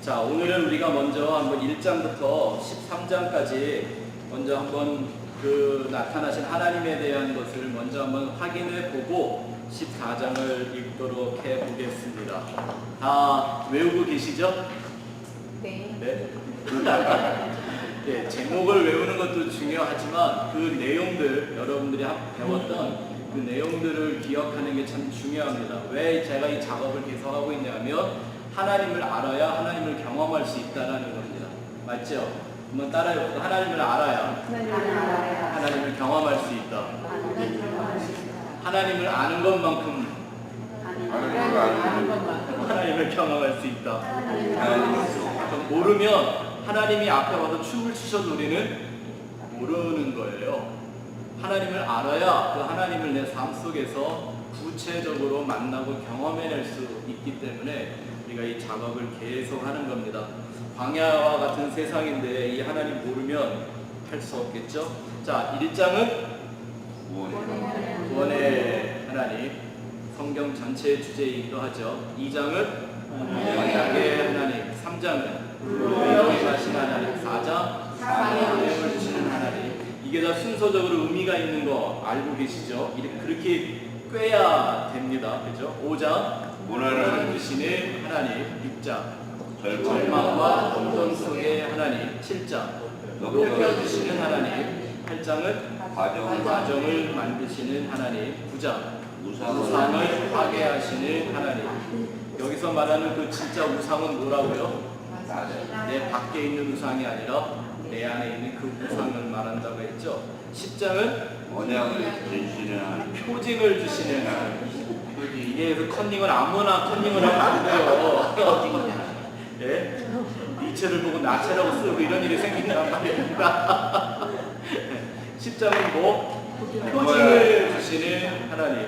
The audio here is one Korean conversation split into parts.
자, 오늘은 우리가 먼저 한번 1장부터 13장까지 먼저 한번 그 나타나신 하나님에 대한 것을 먼저 한번 확인해 보고 14장을 읽도록 해 보겠습니다. 다 외우고 계시죠? 네. 네. 네, 제목을 외우는 것도 중요하지만 그 내용들, 여러분들이 배웠던 그 내용들을 기억하는 게 참 중요합니다. 왜 제가 이 작업을 계속하고 있냐면 하나님을 알아야 하나님을 경험할 수 있다는 겁니다. 맞죠? 한번 따라해볼까요? 하나님을 알아야 하나님을 경험할 수 있다. 하나님을 아는 것만큼 하나님을 경험할 수 있다. 모르면 하나님이 앞에 와서 춤을 추셔도 우리는 모르는 거예요. 하나님을 알아야 그 하나님을 내 삶 속에서 구체적으로 만나고 경험해낼 수 있기 때문에 우리가 이 작업을 계속 하는 겁니다. 광야와 같은 세상인데 이 하나님 모르면 할 수 없겠죠? 자, 1장은 구원의 하나님, 성경 전체의 주제이기도 하죠. 2장은 언약의 하나님, 3장은 위로하신 하나님, 4장 사명을 주시는 하나님. 이게 다 순서적으로 의미가 있는 거 알고 계시죠? 그렇게 꿰야 됩니다. 그죠? 5장 문화를 주시는 하나님, 6장 절망과 혼돈 속의 하나님, 7장 높여주시는 하나님, 8장은 과정을 만드시는 하나님, 9장 우상을 파괴하시는 하나님. 여기서 말하는 그 진짜 우상은 뭐라고요? 내 밖에 있는 우상이 아니라 내 안에 있는 그 우상을 말한다고 했죠. 10장은 언약을 주시는 하나님, 표징을 주시는 하나님. 이게 컨닝을 아무나 컨닝을 하면 안 돼요. 예? 니체를 보고 나체라고 쓰고 이런 일이 생긴단 말입니다. 10장은 뭐? 표징을 주시는 하나님.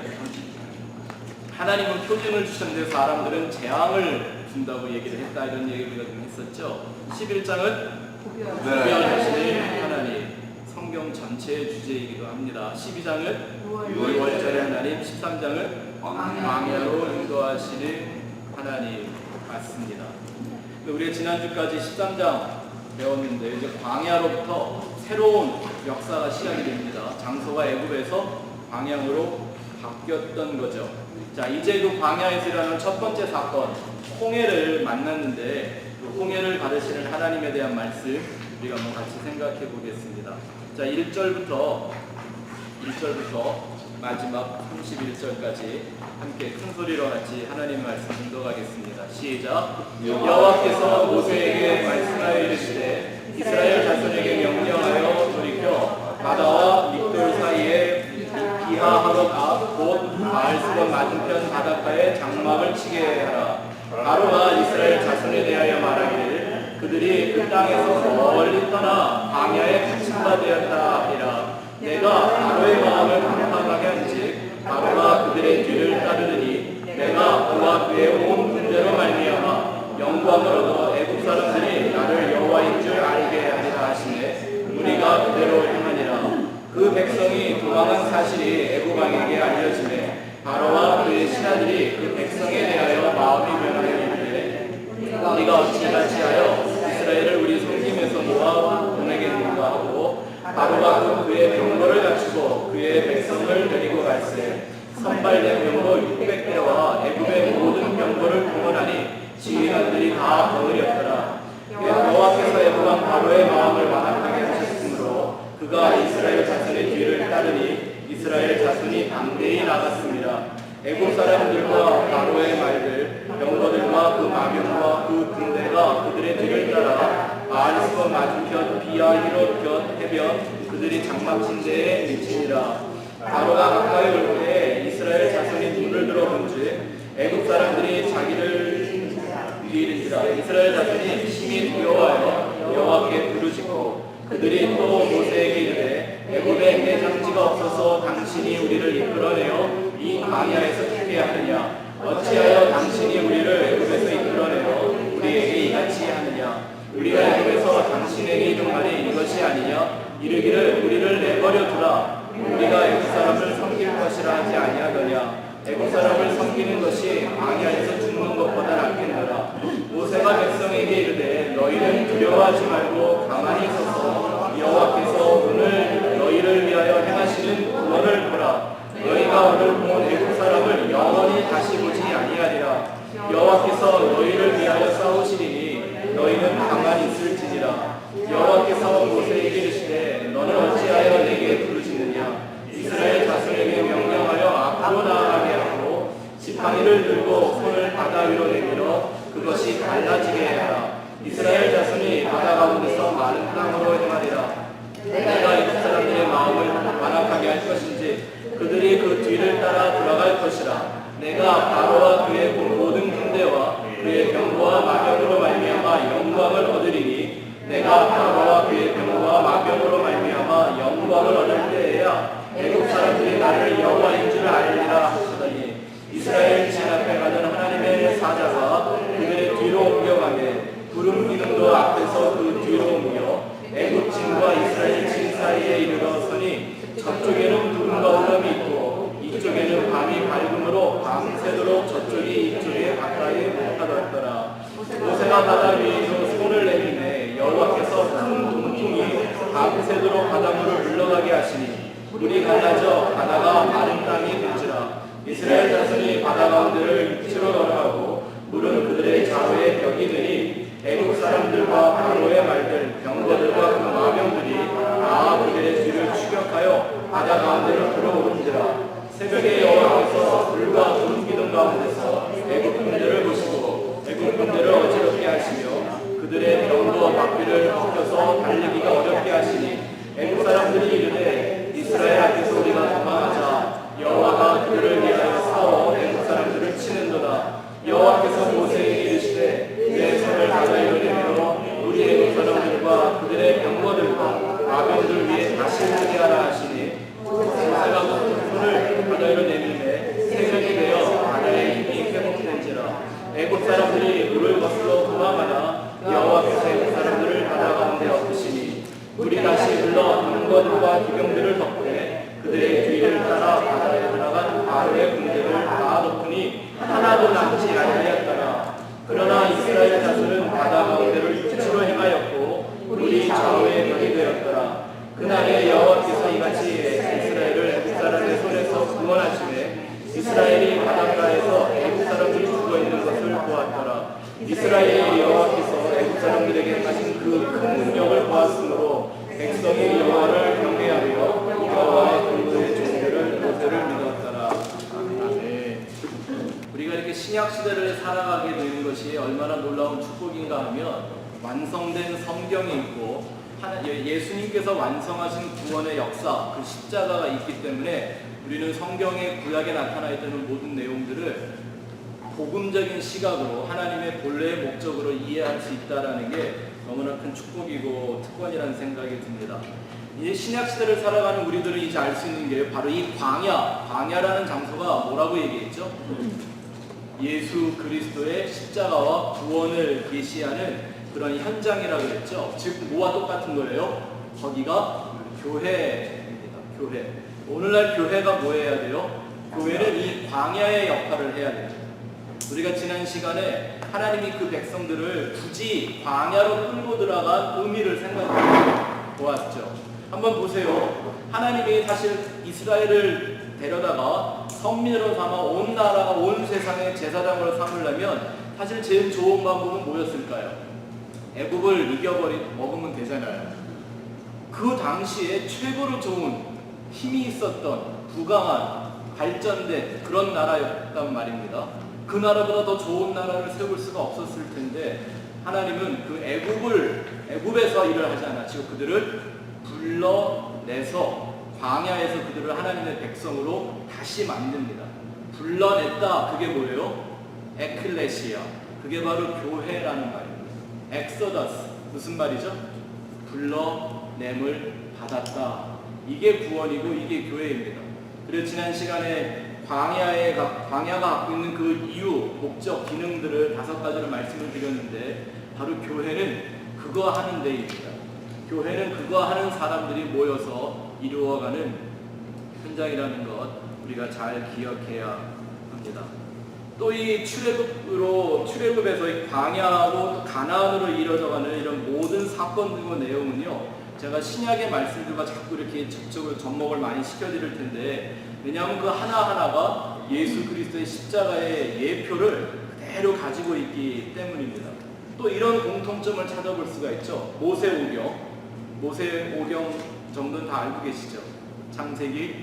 하나님은 표징을 주셨는데 사람들은 재앙을 준다고 얘기를 했다, 이런 얘기를 우리가 좀 했었죠. 11장은 구별하시는 하나님, 성경 전체의 주제이기도 합니다. 12장은 6월절의 하나님, 13장은 광야로 인도하시는 하나님 맞습니다. 우리가 지난주까지 13장 배웠는데 이제 광야로부터 새로운 역사가 시작이 됩니다. 장소가 애굽에서 광야로 바뀌었던 거죠. 자, 이제 그 광야에서 일어나는 첫 번째 사건, 홍해를 만났는데 그 홍해를 가르치는 하나님에 대한 말씀 우리가 한번 같이 생각해 보겠습니다. 자, 1절부터 마지막 31절까지 함께 큰 소리로 같이 하나님 말씀 분독하겠습니다. 시작. 여호와께서 모세에게 말씀하여 이르시되 이스라엘 자손에게 명령하여 돌이켜 바다와 믹돌 사이에 비하하롯 앞 곧 바알스본 맞은편 바닷가에 장막을 치게 하라. 바로가 이스라엘 자손에 대하여 말하기를 그들이 그 땅에서 멀리 떠나 광야에 갇힌 바 되었다 하리라. 내가 바로의 마음을 강팍하게 한즉 바로가 그들의 뒤를 따르더니 내가 그와 그의 온 군대로 말미암아 영광을 얻어 애국 사람들이 나를 여호와인 줄 알게 하리라 하시네. 우리가 그대로 행하니라. 그 백성이 도망한 사실이 애국 왕에게 알려지매 바로와 그의 신하들이 그 백성에 대하여 마음이 변하여 이르되 우리가 어찌같이 하여 이스라엘을 우리 손김에서 모아 보내겠는가 하고 바로가 그의 병거를 갖추고 그의 백성을 데리고 갈새 선발된 병거 600대와 애굽의 모든 병거를 동원하니 지휘관들이 다 거느렸더라. 여호와께서 애굽 왕 바로의 마음을 완악하게 하셨으므로 그가 이스라엘 자손의 뒤를 따르니 이스라엘 자손이 담대히 나갔습니다. 애굽 사람들과 바로의 말들, 병거들과 그 마병과 그 군대가 그들의 뒤를 따라 바알스본 맞은편 비하히롯 곁 해변 그들이 장막친 데에 미치니라. 바로가 가까이 올 때에 이스라엘 자손이 눈을 들어본즉 애굽 사람들이 자기를 위일지라. 이스라엘 자손이 심히 두려워하여 여호와께 부르짖고 그들이 또 모세에게 이르되 애굽에 내장지가 없어서 당신이 우리를 이끌어내어 이 광야에서 죽게 하느냐? 어찌하여 당신이 우리를 애굽에서 이끌어내어 우리에게 이같이 하느냐? 우리가 애굽에서 당신에게 이른 말이 이것이 아니냐? 이르기를 우리를 내버려 두라. 우리가 애굽 사람을 섬길 것이라 하지 아니하더냐? 애굽 사람을 섬기는 것이 광야에서 죽는 것보다 낫겠노라. 모세가 백성에게 이르되 두려워하지 말고 가만히 서서 여호와께서 오늘 너희를 위하여 행하시는 구원을 보라. 너희가 오늘 본 애국 사람을 영원히 다시 보지 아니하리라. 여호와께서 너희를 위하여 싸우시리니 너희는 가만히 있을지니라. 여호와께서 모세에게 이르시되 너는 어찌하여 내게 부르짖느냐. 이스라엘 자손에게 명령하여 앞으로 나아가게 하고 지팡이를 들고 손을 바다 위로 내밀어 그것이 갈라지게 하라. 이스라엘 자손이 바다 가운데서 마른 땅으로 행하리라. 내가 이국 사람들의 마음을 완악하게 할 것인지 그들이 그 뒤를 따라 돌아갈 것이라. 내가 바로와 그의 모든 군대와 그의 병거와 마병으로 말미암아 영광을 얻으리니 내가 바로와 그의 병거와 마병으로 말미암아 영광을 얻을 때에야 애국 사람들이 나를 여호와인 줄 알리라 하시더니 이스라엘 진 앞에 가던 하나님의 사자가 그들의 뒤로 옮겨가매 구름 기둥도 앞에서 그 뒤로 옮겨 애국 진과 이스라엘 진 사이에 이르러 서니 저쪽에는 구름과 오름이 있고 이쪽에는 밤이 밝음으로 밤새도록 저쪽이 이쪽에 가까이 못 가더라. 모세가 바다 위에서 손을 내밀매 여호와께서 큰 동풍이 밤새도록 바닷물을 물러가게 하시니 물이 갈라져 바다가 마른 땅이 될지라. 이스라엘 자손이 바다 가운데를 치러 걸어가고 물은 그들의 좌우에 벽이 되니 애국 사람들과 바로의 말들 병거들과 그 마병들이 다 그들의 뒤를 추격하여 바다 가운데로 들어오는지라. 새벽에 여호와께서 불과 구름 기둥 가운데서 애국 군대를 보시고 애국 군대를 어지럽게 하시며 그들의 병거 바퀴를 벗겨서 달리기가 어렵게 하시니 애국 사람들이 이르되 이스라엘 앞에서 우리가 도망하자. 여호와가 그들을 위하여 싸워 애국 사람들을 치는도다. 여호와께서 모세에게 이르시되 내 손을 바다 위로 내밀어 우리 애국 사람들과 그들의 병거들과 마병들 위에 다시 서게 하라 하시니 모세가 손을 바다 위로 내밀매 새벽이 되어 바다의 힘이 회복된지라. 애국 사람들이 물을 거슬러 도망하나 여호와께서 애국 사람들을 바다 가운데 엎으시니 물이 다시 흘러 병거들과 기병들을 덮되 그들의 뒤를 따라 바다에 들어간 바로의 군대를 다 덮으니 하나도 남지 아니하였더라. 그러나 이스라엘 자손은 바다 가운데를 육지로 행하였고 물이 좌우에 벽이 되었더라. 그날에 여호와께서 이같이 이스라엘을 애국 사람의 손에서 구원하시매 이스라엘이 바닷가에서 애국 사람들이 죽어 있는 것을 보았더라. 이스라엘이 여호와께서 애국 사람들에게 하신 그 큰 능력을 보았으므로 백성이 여호와를 경외하며 여호와의 근거의 종교를 모세를 믿었더라. 아멘. 우리가 이렇게 신약 시대를 살아가게 되는 것이 얼마나 놀라운 축복인가 하면 완성된 성경이 있고 예수님께서 완성하신 구원의 역사, 그 십자가가 있기 때문에 우리는 성경의 구약에 나타나 있는 모든 내용들을 복음적인 시각으로 하나님의 본래의 목적으로 이해할 수 있다는 게 너무나 큰 축복이고 특권이라는 생각이 듭니다. 이제 신약 시대를 살아가는 우리들은 이제 알 수 있는 게 바로 이 광야라는 장소가 뭐라고 얘기했죠? 예수 그리스도의 십자가와 구원을 계시하는 그런 현장이라고 했죠. 즉 뭐와 똑같은 거예요? 거기가 교회입니다. 교회. 오늘날 교회가 뭐 해야 돼요? 교회는 이 광야의 역할을 해야 돼요. 우리가 지난 시간에 하나님이 그 백성들을 굳이 광야로 끌고 들어간 의미를 생각해 보았죠. 한번 보세요. 하나님이 사실 이스라엘을 데려다가 선민으로 삼아 온 나라가 온 세상의 제사장으로 삼으려면 사실 제일 좋은 방법은 뭐였을까요? 애굽을 먹으면 되잖아요. 그 당시에 최고로 좋은 힘이 있었던 부강한 발전된 그런 나라였단 말입니다. 그 나라보다 더 좋은 나라를 세울 수가 없었을 텐데 하나님은 그 애굽에서 일을 하지 않았지요. 그들을 불러내서 광야에서 그들을 하나님의 백성으로 다시 만듭니다. 불러냈다. 그게 뭐예요? 에클레시아. 그게 바로 교회라는 말입니다. 엑소더스. 무슨 말이죠? 불러냄을 받았다. 이게 구원이고 이게 교회입니다. 그래서 지난 시간에 광야가 갖고 있는 그 이유, 목적, 기능들을 5가지로 말씀을 드렸는데 바로 교회는 그거 하는 데입니다. 교회는 그거 하는 사람들이 모여서 이루어가는 현장이라는 것 우리가 잘 기억해야 합니다. 또 이 출애굽에서 이 광야하고 가나안으로 이뤄져가는 이런 모든 사건 그 내용은요, 제가 신약의 말씀들과 자꾸 이렇게 적극적으로 접목을 많이 시켜드릴 텐데, 왜냐하면 그 하나하나가 예수 그리스도의 십자가의 예표를 그대로 가지고 있기 때문입니다. 또 이런 공통점을 찾아볼 수가 있죠. 모세오경 정도는 다 알고 계시죠. 창세기,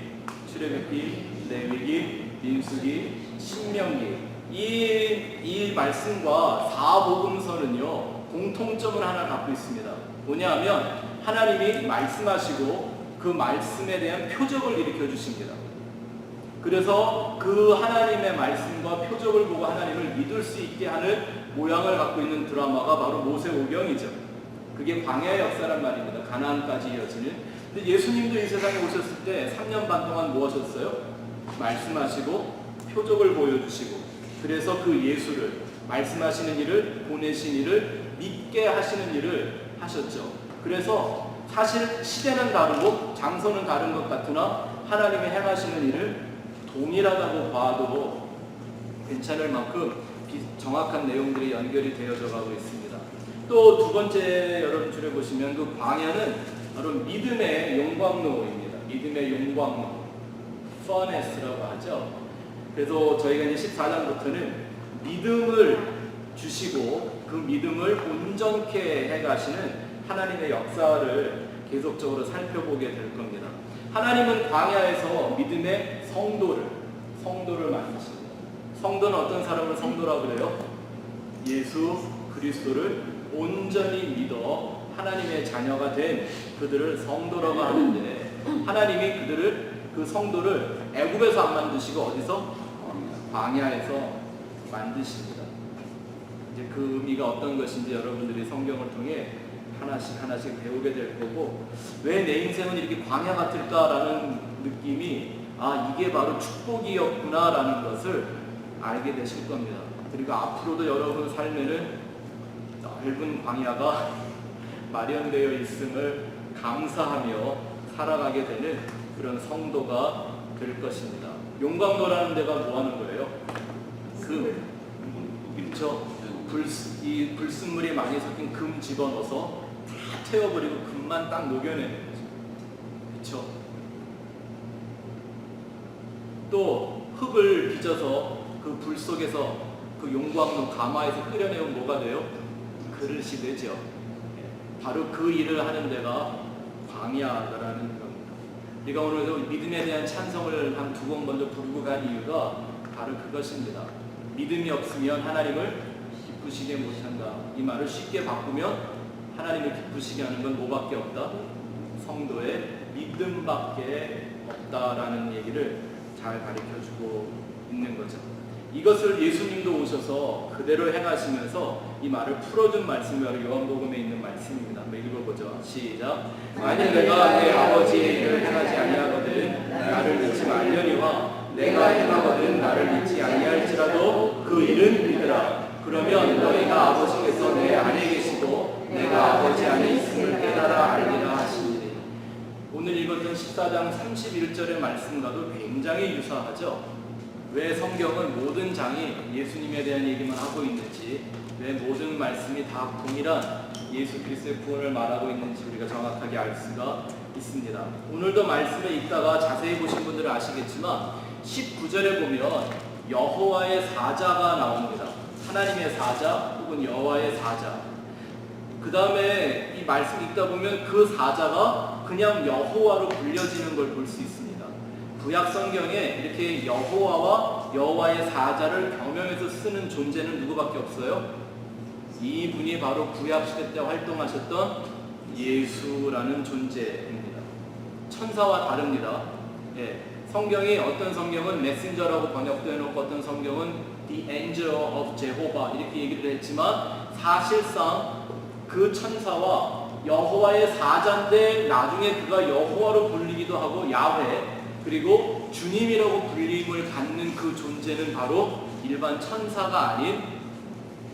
출애굽기, 레위기, 민수기, 신명기, 이 말씀과 사복음서는요 공통점을 하나 갖고 있습니다. 뭐냐하면 하나님이 말씀하시고 그 말씀에 대한 표적을 일으켜 주십니다. 그래서 그 하나님의 말씀과 표적을 보고 하나님을 믿을 수 있게 하는 모양을 갖고 있는 드라마가 바로 모세오경이죠. 그게 광야의 역사란 말입니다. 가나안까지 이어지는. 근데 예수님도 이 세상에 오셨을 때 3년 반 동안 뭐 하셨어요? 말씀하시고 표적을 보여주시고, 그래서 그 예수를, 말씀하시는 일을, 보내신 일을 믿게 하시는 일을 하셨죠. 그래서 사실 시대는 다르고 장소는 다른 것 같으나 하나님이 행하시는 일을 동일하다고 봐도 괜찮을 만큼 정확한 내용들이 연결이 되어져 가고 있습니다. 또 두 번째 여러분 줄에 보시면 그 광야는 바로 믿음의 용광로입니다. 믿음의 용광로, furnace라고 하죠. 그래서 저희가 이제 14장부터는 믿음을 주시고 그 믿음을 온전케 해가시는 하나님의 역사를 계속적으로 살펴보게 될 겁니다. 하나님은 광야에서 믿음의 성도를 만드십니다. 성도는 어떤 사람을 성도라고 그래요? 예수 그리스도를 온전히 믿어 하나님의 자녀가 된 그들을 성도라고 하는데, 하나님이 그 성도를 애굽에서 안 만드시고 어디서? 광야에서 만드십니다. 이제 그 의미가 어떤 것인지 여러분들이 성경을 통해 하나씩 배우게 될 거고, 왜 내 인생은 이렇게 광야 같을까라는 느낌이, 이게 바로 축복이었구나라는 것을 알게 되실 겁니다. 그리고 앞으로도 여러분 삶에는 넓은 광야가 마련되어 있음을 감사하며 살아가게 되는 그런 성도가 될 것입니다. 용광로라는 데가 뭐 하는 거예요? 그렇죠. 이 불순물이 많이 섞인 금 집어넣어서 다 태워버리고 금만 딱 녹여내는 거죠. 그렇죠. 또 흙을 빚어서 그 불 속에서 그 용광로 가마에서 끓여내면 뭐가 돼요? 그릇이 되죠. 바로 그 일을 하는 데가 광야라는 겁니다. 우리가 오늘 믿음에 대한 찬성을 한 두 번 먼저 부르고 간 이유가 바로 그것입니다. 믿음이 없으면 하나님을 기쁘시게 못한다. 이 말을 쉽게 바꾸면 하나님을 기쁘시게 하는 건 뭐밖에 없다? 성도의 믿음밖에 없다라는 얘기를 잘 가르쳐주고 있는 거죠. 이것을 예수님도 오셔서 그대로 행하시면서 이 말을 풀어준 말씀이 바로 요한복음에 있는 말씀입니다. 한번 읽어보죠. 시작. 만일 내가 내 아버지의 일을 행하지 아니하거든 나를 믿지 말려니와 내가 행하거든 나를 믿지 아니할지라도 그 일은 믿으라. 그러면 너희가 아버지께서 내 안에 계시고 내가 아버지 안에 있음을 깨달아 알리라 하시니라. 오늘 읽었던 14장 31절의 말씀과도 굉장히 유사하죠. 왜 성경은 모든 장이 예수님에 대한 얘기만 하고 있는지, 왜 모든 말씀이 다 동일한 예수 그리스도의 구원을 말하고 있는지 우리가 정확하게 알 수가 있습니다. 오늘도 말씀을 읽다가 자세히 보신 분들은 아시겠지만 19절에 보면 여호와의 사자가 나옵니다. 하나님의 사자 혹은 여호와의 사자. 그 다음에 이 말씀 읽다 보면 그 사자가 그냥 여호와로 불려지는 걸 볼 수 있습니다. 구약 성경에 이렇게 여호와와 여호와의 사자를 겸용해서 쓰는 존재는 누구밖에 없어요? 이분이 바로 구약 시대 때 활동하셨던 예수라는 존재입니다. 천사와 다릅니다. 성경이 어떤 성경은 메신저라고 번역되어 놓고 어떤 성경은 The Angel of Jehovah 이렇게 얘기를 했지만, 사실상 그 천사와 여호와의 사자인데 나중에 그가 여호와로 불리기도 하고 야훼, 그리고 주님이라고 불림을 갖는 그 존재는 바로 일반 천사가 아닌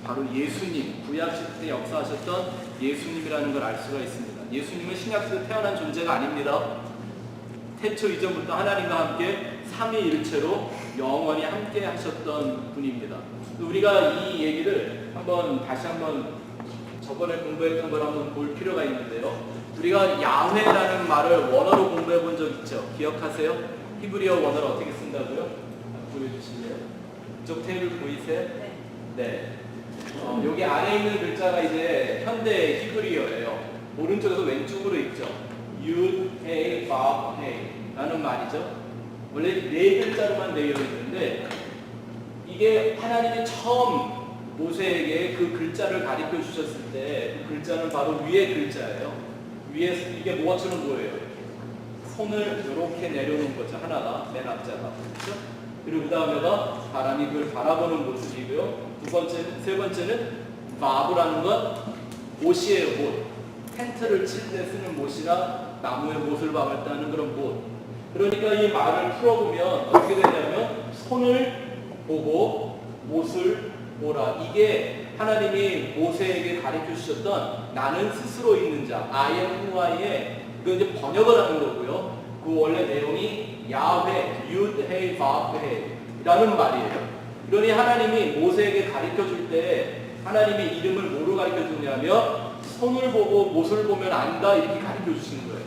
바로 예수님, 구약시대 때 역사하셨던 예수님이라는 걸 알 수가 있습니다. 예수님은 신약시대 태어난 존재가 아닙니다. 태초 이전부터 하나님과 함께 삼위일체로 영원히 함께 하셨던 분입니다. 우리가 이 얘기를 다시 한번 저번에 공부했던 걸 한번 볼 필요가 있는데요. 우리가 야훼라는 말을 원어로 공부해 본 적 있죠? 기억하세요? 히브리어 원어를 어떻게 쓴다고요? 보여주실래요? 이쪽 테이블 보이세요? 네. 여기 안에 있는 글자가 이제 현대 히브리어예요. 오른쪽에서 왼쪽으로 있죠. 윷, 헤이, 밥, 헤이 라는 말이죠. 원래 네 글자로만 되어 있는데 이게 하나님이 처음 모세에게 그 글자를 가르쳐 주셨을 때 그 글자는 바로 위의 글자예요. 위에 이게 뭐처럼 보여요? 손을 이렇게 내려놓은 거죠. 하나가 맨 앞자가 그렇죠? 그리고 그 다음에가 사람이 그걸 바라보는 모습이고요. 세 번째는 바브라는 건 못이에요. 못. 텐트를 칠 때 쓰는 못이나 나무에 못을 박을 때 하는 그런 못. 그러니까 이 말을 풀어보면 어떻게 되냐면 손을 보고 못을 보라. 이게 하나님이 모세에게 가르쳐 주셨던 나는 스스로 있는 자, I am who I am. 이거 이제 번역을 하는 거고요. 그 원래 내용이 야훼, 윷, 헤이, 밥, 헤이 라는 말이에요. 그러니 하나님이 모세에게 가르쳐 줄 때 하나님의 이름을 뭐로 가르쳐 주냐면 손을 보고 못을 보면 안다 이렇게 가르쳐 주시는 거예요.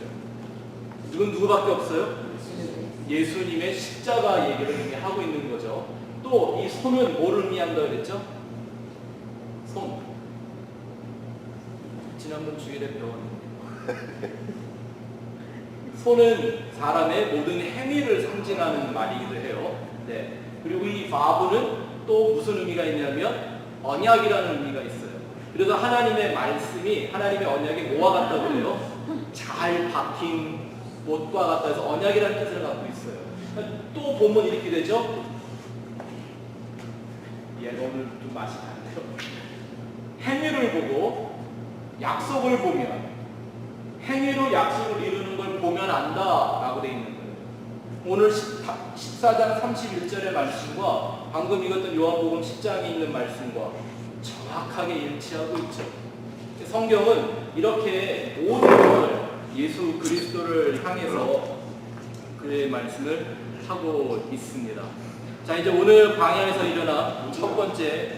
이건 누구밖에 없어요? 예수님의 십자가 얘기를 이미 하고 있는 거죠. 또 이 손은 뭐를 의미한다 그랬죠? 손. 지난번 주일에 배웠는데 손은 사람의 모든 행위를 상징하는 말이기도 해요. 네. 그리고 이 바브는 또 무슨 의미가 있냐면 언약이라는 의미가 있어요. 그래서 하나님의 말씀이 하나님의 언약이 뭐와 같다고 그래요? 잘 박힌 못과 같다 해서 언약이라는 뜻을 갖고 있어요. 또 보면 이렇게 되죠? 얘가 오늘 좀 맛이 다른데요. 행위를 보고 약속을 보면 행위로 약속을 이루는 걸 보면 안다 라고 되어 있는 거예요. 오늘 14장 31절의 말씀과 방금 읽었던 요한복음 10장에 있는 말씀과 정확하게 일치하고 있죠. 성경은 이렇게 모든 걸 예수 그리스도를 향해서 그의 말씀을 하고 있습니다. 자, 이제 오늘 광야에서 일어난 첫 번째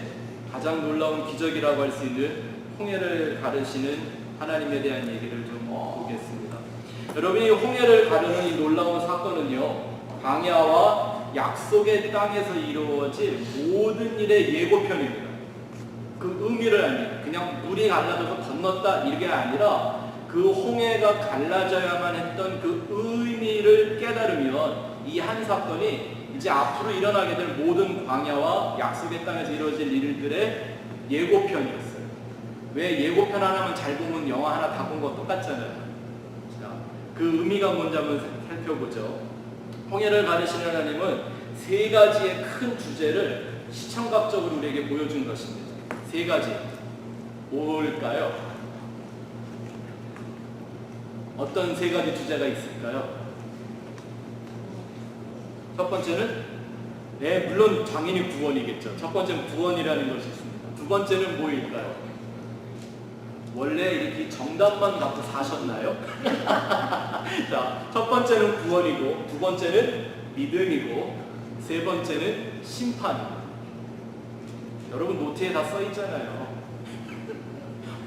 가장 놀라운 기적이라고 할 수 있는 홍해를 가르시는 하나님에 대한 얘기를 좀 보겠습니다. 여러분이 홍해를 가르는 이 놀라운 사건은요, 광야와 약속의 땅에서 이루어질 모든 일의 예고편입니다. 그 의미를 알면 그냥 물이 갈라져서 건넜다 이게 아니라 그 홍해가 갈라져야만 했던 그 의미를 깨달으면 이 한 사건이 이제 앞으로 일어나게 될 모든 광야와 약속의 땅에서 이루어질 일들의 예고편이었어요. 왜 예고편 하나만 잘 보면 영화 하나 다 본 거 똑같잖아요. 자, 그 의미가 뭔지 한번 살펴보죠. 홍해를 가르시는 하나님은 세 가지의 큰 주제를 시청각적으로 우리에게 보여준 것입니다. 세 가지. 뭘까요? 어떤 세 가지 주제가 있을까요? 첫 번째는 물론 당연히 구원이겠죠. 첫 번째는 구원이라는 것이 있습니다. 두 번째는 뭐일까요? 원래 이렇게 정답만 갖고 사셨나요? 자, 첫 번째는 구원이고, 두 번째는 믿음이고, 세 번째는 심판입니다. 여러분 노트에 다 써 있잖아요.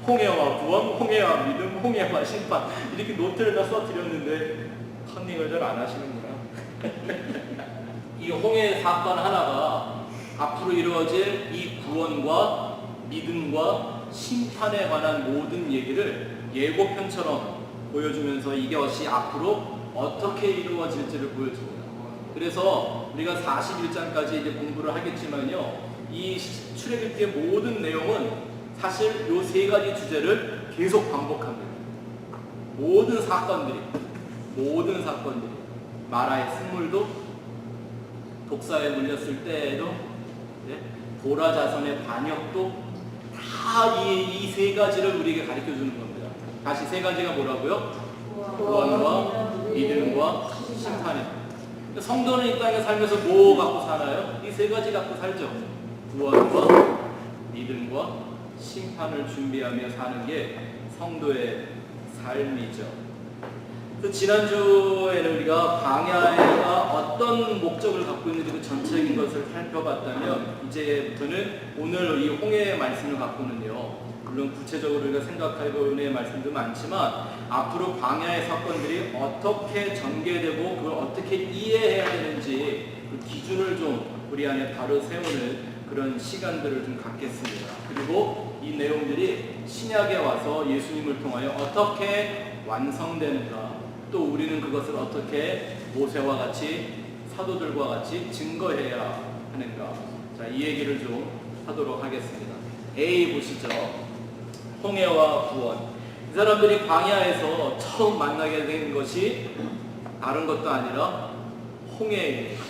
홍해와 구원, 홍해와 믿음, 홍해와 심판 이렇게 노트를 다 써드렸는데 컨닝을 잘 안 하시는구나. 이 홍해 사건 하나가 앞으로 이루어질 이 구원과 믿음과 심판에 관한 모든 얘기를 예고편처럼 보여주면서 이것이 앞으로 어떻게 이루어질지를 보여줍니다. 그래서 우리가 41장까지 이제 공부를 하겠지만요, 이 출애굽기의 모든 내용은 사실 이 세 가지 주제를 계속 반복합니다. 모든 사건들이 마라의 승물도, 독사에 물렸을 때에도, 보라 자손의 반역도 다 이 세 가지를 우리에게 가르쳐 주는 겁니다. 다시 세 가지가 뭐라고요? 구원과 믿음과 심판입니다. 성도는 이 땅에 살면서 뭐 갖고 살아요? 이 세 가지 갖고 살죠. 구원과 믿음과 심판을 준비하며 사는 게 성도의 삶이죠. 또 지난주에는 우리가 광야가 어떤 목적을 갖고 있는지 그 전체적인 것을 살펴봤다면 이제부터는 오늘 이 홍해의 말씀을 갖고는요, 물론 구체적으로 우리가 생각해볼 말씀도 많지만 앞으로 광야의 사건들이 어떻게 전개되고 그걸 어떻게 이해해야 되는지 그 기준을 좀 우리 안에 바로 세우는 그런 시간들을 좀 갖겠습니다. 그리고 이 내용들이 신약에 와서 예수님을 통하여 어떻게 완성되는가, 또 우리는 그것을 어떻게 모세와 같이 사도들과 같이 증거해야 하는가. 자, 이 얘기를 좀 하도록 하겠습니다. A 보시죠. 홍해와 구원. 이 사람들이 광야에서 처음 만나게 된 것이 다른 것도 아니라 홍해입니다.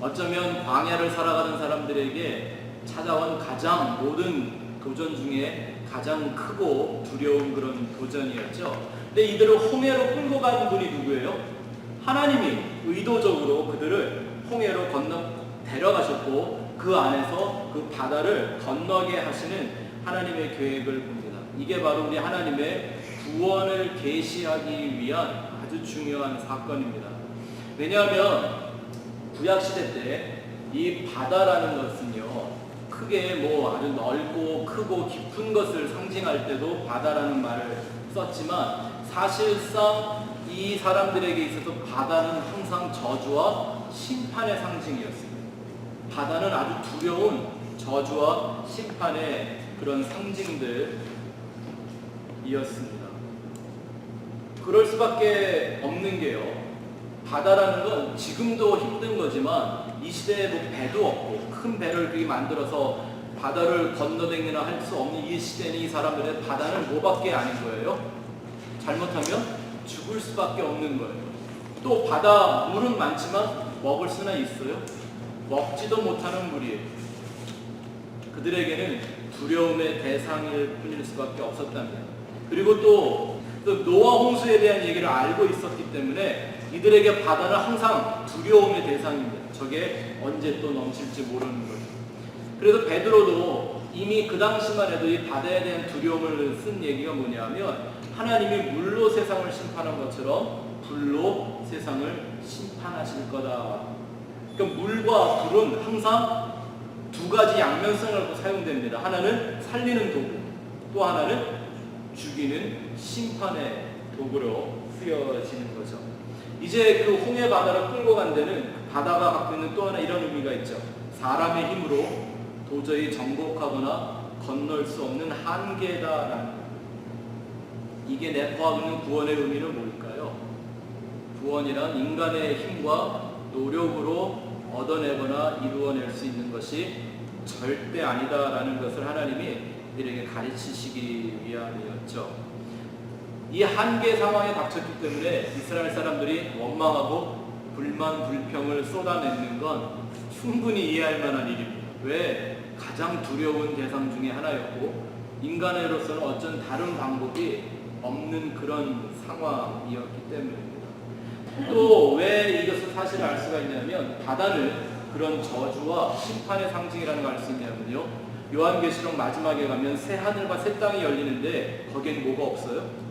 어쩌면 광야를 살아가는 사람들에게 찾아온 가장 모든 도전 중에 가장 크고 두려운 그런 도전이었죠. 근데 이들을 홍해로 끌고 간 분이 누구예요? 하나님이 의도적으로 그들을 홍해로 데려가셨고 그 안에서 그 바다를 건너게 하시는 하나님의 계획을 봅니다. 이게 바로 우리 하나님의 구원을 계시하기 위한 아주 중요한 사건입니다. 왜냐하면 구약시대 때 이 바다라는 것은요, 크게 뭐 아주 넓고 크고 깊은 것을 상징할 때도 바다라는 말을 썼지만 사실상 이 사람들에게 있어서 바다는 항상 저주와 심판의 상징이었습니다. 바다는 아주 두려운 저주와 심판의 그런 상징들이었습니다. 그럴 수밖에 없는 게요, 바다라는 건 지금도 힘든 거지만 이 시대에 뭐 배도 없고 큰 배를 그렇게 만들어서 바다를 건너다니나 할 수 없는 이 시대는 이 사람들의 바다는 뭐밖에 아닌 거예요? 잘못하면 죽을 수밖에 없는 거예요. 또 바다 물은 많지만 먹을 수나 있어요? 먹지도 못하는 물이에요. 그들에게는 두려움의 대상일 뿐일 수밖에 없었답니다. 그리고 또 노아 홍수에 대한 얘기를 알고 있었기 때문에 이들에게 바다는 항상 두려움의 대상입니다. 저게 언제 또 넘칠지 모르는 거죠. 그래서 베드로도 이미 그 당시만 해도 이 바다에 대한 두려움을 쓴 얘기가 뭐냐면 하나님이 물로 세상을 심판한 것처럼 불로 세상을 심판하실 거다. 그러니까 물과 불은 항상 두 가지 양면성을 갖고 사용됩니다. 하나는 살리는 도구, 또 하나는 죽이는 심판의 도구로 쓰여지는 거죠. 이제 그 홍해 바다를 끌고 간 데는 바다가 갖고 있는 또 하나 이런 의미가 있죠. 사람의 힘으로 도저히 정복하거나 건널 수 없는 한계다라는, 이게 내포하고 있는 구원의 의미는 뭘까요? 구원이란 인간의 힘과 노력으로 얻어내거나 이루어낼 수 있는 것이 절대 아니다라는 것을 하나님이 이들에게 가르치시기 위함이었죠. 이 한계 상황에 닥쳤기 때문에 이스라엘 사람들이 원망하고 불만, 불평을 쏟아내는 건 충분히 이해할 만한 일입니다. 왜? 가장 두려운 대상 중에 하나였고 인간으로서는 어쩐 다른 방법이 없는 그런 상황이었기 때문입니다. 또 왜 이것을 사실 알 수가 있냐면 바다는 그런 저주와 심판의 상징이라는 걸 알 수 있냐면요, 요한계시록 마지막에 가면 새 하늘과 새 땅이 열리는데 거기엔 뭐가 없어요?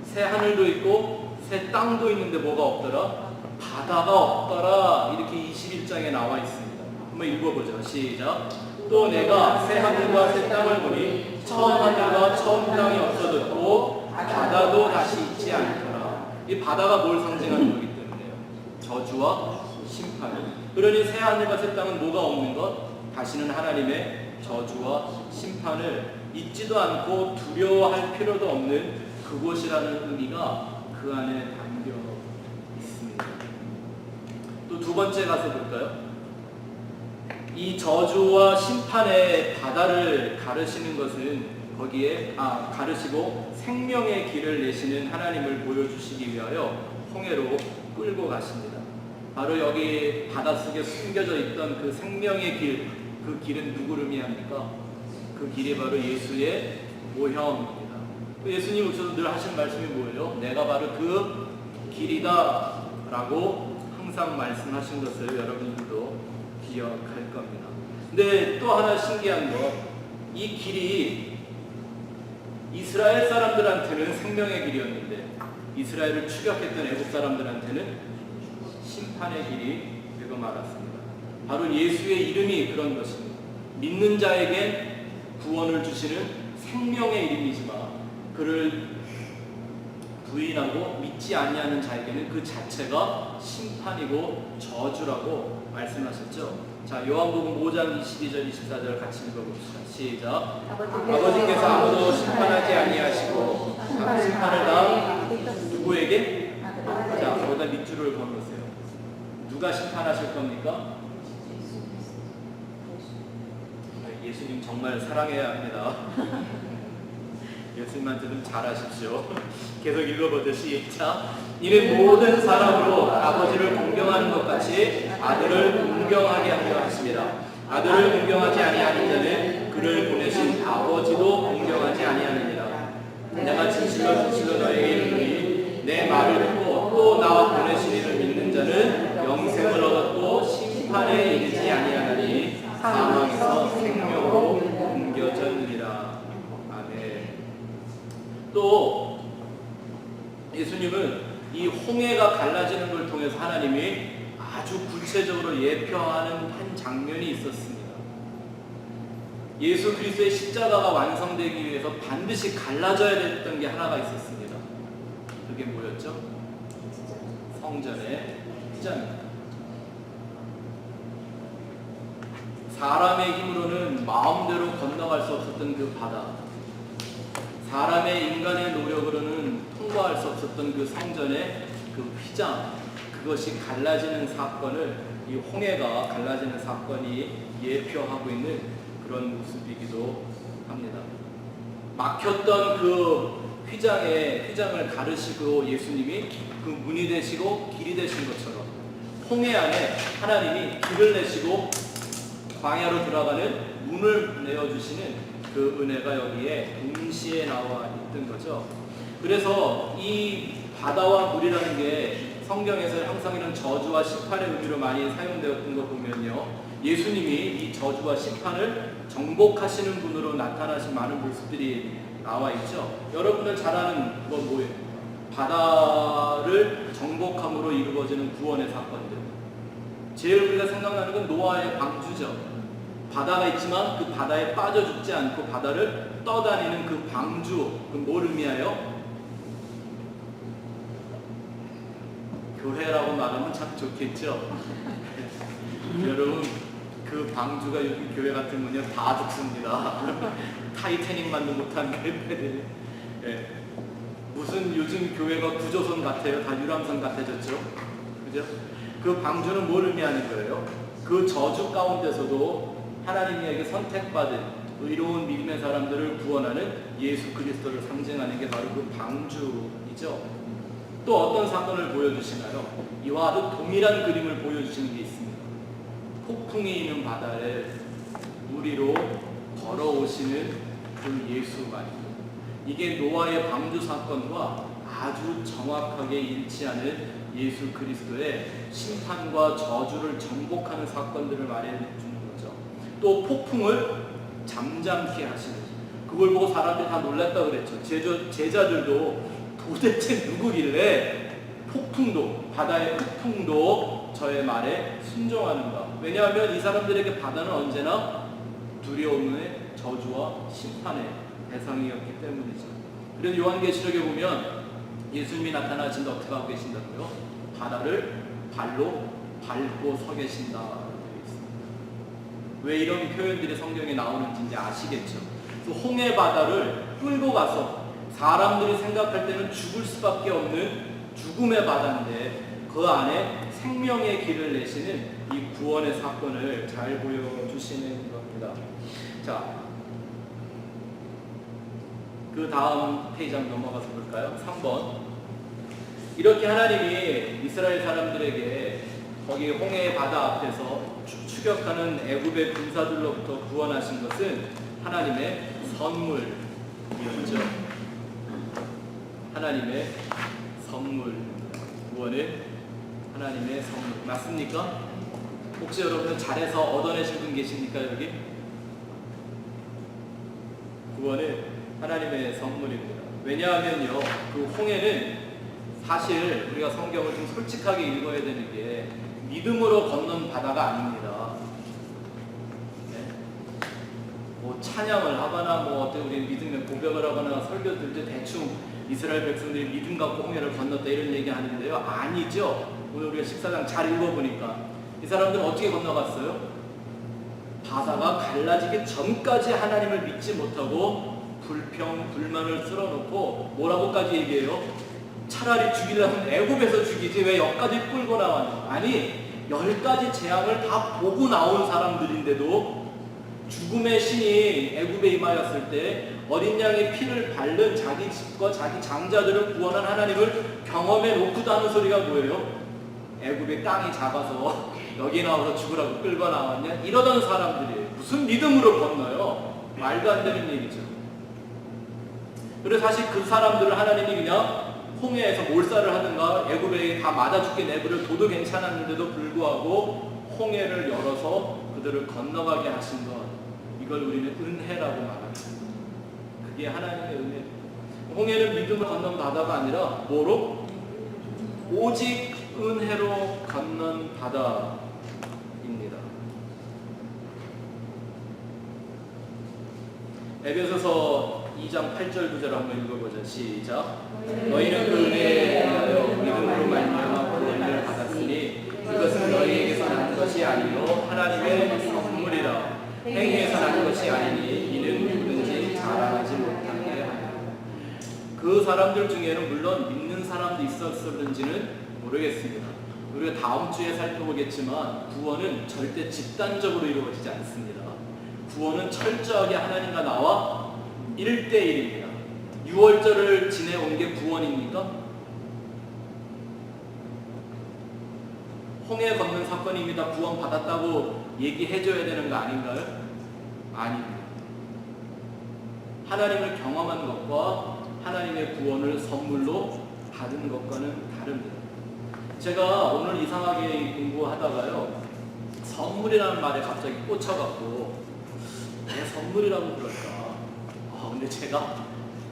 새 하늘도 있고 새 땅도 있는데 뭐가 없더라? 바다가 없더라. 이렇게 21장에 나와 있습니다. 한번 읽어보죠. 시작. 또 내가 새 하늘과 새 땅을 보니 처음 하늘과 처음 땅이 없어졌고 바다도 다시 있지 않더라. 이 바다가 뭘 상징하는 거기 때문에요? 저주와 심판. 그러니 새 하늘과 새 땅은 뭐가 없는 것? 다시는 하나님의 저주와 심판을 잊지도 않고 두려워할 필요도 없는 그곳이라는 의미가 그 안에 담겨 있습니다. 또 두 번째 가서 볼까요? 이 저주와 심판의 바다를 가르시는 것은 거기에 가르시고 생명의 길을 내시는 하나님을 보여주시기 위하여 홍해로 끌고 가십니다. 바로 여기 바닷속에 숨겨져 있던 그 생명의 길, 그 길은 누구를 의미합니까? 그 길이 바로 예수의 모형입니다. 예수님 오셔서 늘 하신 말씀이 뭐예요? 내가 바로 그 길이다 라고 항상 말씀하신 것을 여러분들도 기억할 겁니다. 근데 또 하나 신기한 건 이 길이 이스라엘 사람들한테는 생명의 길이었는데 이스라엘을 추격했던 애국 사람들한테는 심판의 길이 되고 말았습니다. 바로 예수의 이름이 그런 것입니다. 믿는 자에겐 구원을 주시는 생명의 이름이지만 그를 부인하고 믿지 아니하는 자에게는 그 자체가 심판이고 저주라고 말씀하셨죠. 자, 요한복음 5장 22절 24절 같이 읽어봅시다. 시작. 아버지께서 아무도 심판하지 아니하시고 심판을 다 누구에게? 자, 거기다 밑줄을 걸으세요. 누가 심판하실 겁니까? 예수님 정말 사랑해야 합니다. 예수님한테 좀 잘하십시오. 계속 읽어보죠. 시작. 이는 모든 사람으로 아버지를 공경하는 것 같이 아들을 공경하게 하려 하십니다. 아들을 공경하지 아니하는 자는 그를 보내신 아버지도 공경하지 아니하느니라. 내가 진실로 진실로 너에게 이르노니 내 말을 듣고 또 나와 보내신 이를 믿는 자는 영생을 얻었고 심판에 이르지 아니하나니 사망에서 생명으로 옮겨졌느니라. 아멘. 또 예수님은 이 홍해가 갈라지는 걸 통해서 하나님이 아주 구체적으로 예표하는 한 장면이 있었습니다. 예수 그리스도의 십자가가 완성되기 위해서 반드시 갈라져야 됐던 게 하나가 있었습니다. 그게 뭐였죠? 성전의 휘장입니다. 사람의 힘으로는 마음대로 건너갈 수 없었던 그 바다, 사람의 인간의 노력으로는 통과할 수 없었던 그 성전의 그 휘장, 그것이 갈라지는 사건을, 이 홍해가 갈라지는 사건이 예표하고 있는 그런 모습이기도 합니다. 막혔던 그 휘장을 가르시고 예수님이 그 문이 되시고 길이 되신 것처럼 홍해 안에 하나님이 길을 내시고 광야로 들어가는 문을 내어주시는 그 은혜가 여기에 동시에 나와 있던 거죠. 그래서 이 바다와 물이라는 게 성경에서 항상 이런 저주와 심판의 의미로 많이 사용되었던 거 보면요, 예수님이 이 저주와 심판을 정복하시는 분으로 나타나신 많은 모습들이 나와 있죠. 여러분들 잘 아는 건 뭐예요? 바다를 정복함으로 이루어지는 구원의 사건들. 제일 우리가 생각나는 건 노아의 방주죠. 바다가 있지만 그 바다에 빠져 죽지 않고 바다를 떠다니는 그 방주, 그 뭘 의미하여? 교회라고 말하면 참 좋겠죠. 여러분, 그 방주가 요즘 교회 같은 건요 다 죽습니다. 타이타닉만도 못한 교회들이. 예. 무슨 요즘 교회가 구조선 같아요. 다 유람선 같아졌죠. 그죠? 그 방주는 뭘 의미하는 거예요? 그 저주 가운데서도 하나님에게 선택받은 의로운 믿음의 사람들을 구원하는 예수 그리스도를 상징하는 게 바로 그 방주이죠. 또 어떤 사건을 보여주시나요? 이와 아주 동일한 그림을 보여주시는 게 있습니다. 폭풍이 있는 바다에 무리로 걸어오시는 그 예수 말입니다. 이게 노아의 방주 사건과 아주 정확하게 일치하는 예수 그리스도의 심판과 저주를 정복하는 사건들을 말해주는 거죠. 또 폭풍을 잠잠케 하시는, 그걸 보고 사람들이 다 놀랐다고 그랬죠. 제자들도 도대체 누구길래 폭풍도, 바다의 폭풍도 저의 말에 순종하는가. 왜냐하면 이 사람들에게 바다는 언제나 두려움의 저주와 심판의 대상이었기 때문이죠. 그래서 요한계시록에 보면 예수님이 나타나신다 어떻게 하고 계신다고요? 바다를 발로 밟고 서 계신다 되어 있습니다. 왜 이런 표현들이 성경에 나오는지 이제 아시겠죠? 그 홍해 바다를 끌고 가서 사람들이 생각할 때는 죽을 수밖에 없는 죽음의 바다인데 그 안에 생명의 길을 내시는 이 구원의 사건을 잘 보여주시는 겁니다. 자, 그 다음 페이지 한번 넘어가서 볼까요? 3번. 이렇게 하나님이 이스라엘 사람들에게 거기 홍해의 바다 앞에서 추격하는 애굽의 군사들로부터 구원하신 것은 하나님의 선물이었죠. 하나님의 선물, 구원은 하나님의 선물. 맞습니까? 혹시 여러분 잘해서 얻어내신 분 계십니까 여기? 구원은 하나님의 선물입니다. 왜냐하면요, 그 홍해는 사실 우리가 성경을 좀 솔직하게 읽어야 되는 게 믿음으로 건넌 바다가 아닙니다. 네? 뭐 찬양을 하거나 뭐 어떤 우리 믿음의 고백을 하거나 설교 들때 대충 이스라엘 백성들이 믿음 갖고 홍해를 건넜다 이런 얘기 하는데요. 아니죠. 오늘 우리가 식사장 잘 읽어보니까 이 사람들은 어떻게 건너갔어요? 바다가 갈라지기 전까지 하나님을 믿지 못하고 불평, 불만을 쓸어놓고 뭐라고까지 얘기해요? 차라리 죽이려면 애굽에서 죽이지 왜 여기까지 끌고 나왔냐? 아니 10가지 재앙을 다 보고 나온 사람들인데도 죽음의 신이 애굽에 임하였을 때 어린 양의 피를 바른 자기 집과 자기 장자들을 구원한 하나님을 경험해 놓고도 하는 소리가 뭐예요? 애굽의 땅이 작아서 여기 나와서 죽으라고 끌고 나왔냐? 이러던 사람들이 무슨 믿음으로 건너요? 말도 안 되는 얘기죠. 그래서 사실 그 사람들을 하나님이 그냥 홍해에서 몰살을 하든가 애굽에 다 맞아 죽게 내버려 둬도 괜찮았는데도 불구하고 홍해를 열어서 그들을 건너가게 하신 것, 이걸 우리는 은혜라고 말합니다. 그게 하나님의 은혜. 홍해는 믿음을 건넌 바다가 아니라 뭐로? 오직 은혜로 건넌 바다입니다. 에베소서 2장 8절 9절 한번 읽어보자. 시작. 너희는 그 은혜에 대하여 믿음으로 말미암아 구원을 받았으니 그것은 너희에게서 난 것이 아니요 하나님의 선물이라. 행위에서 난 것이 아니니 이는 누구든지 자랑하지 못하게 하라. 그 사람들 중에는 물론 믿는 사람도 있었을는지는 모르겠습니다. 우리가 다음 주에 살펴보겠지만 구원은 절대 집단적으로 이루어지지 않습니다. 구원은 철저하게 하나님과 나와 1대1입니다. 6월절을 지내온 게 구원입니까? 홍해 건넌 사건입니다. 구원 받았다고 얘기해줘야 되는 거 아닌가요? 아닙니다. 하나님을 경험한 것과 하나님의 구원을 선물로 받은 것과는 다릅니다. 제가 오늘 이상하게 공부하다가요, 선물이라는 말에 갑자기 꽂혀갖고 왜 선물이라고 그럴까? 근데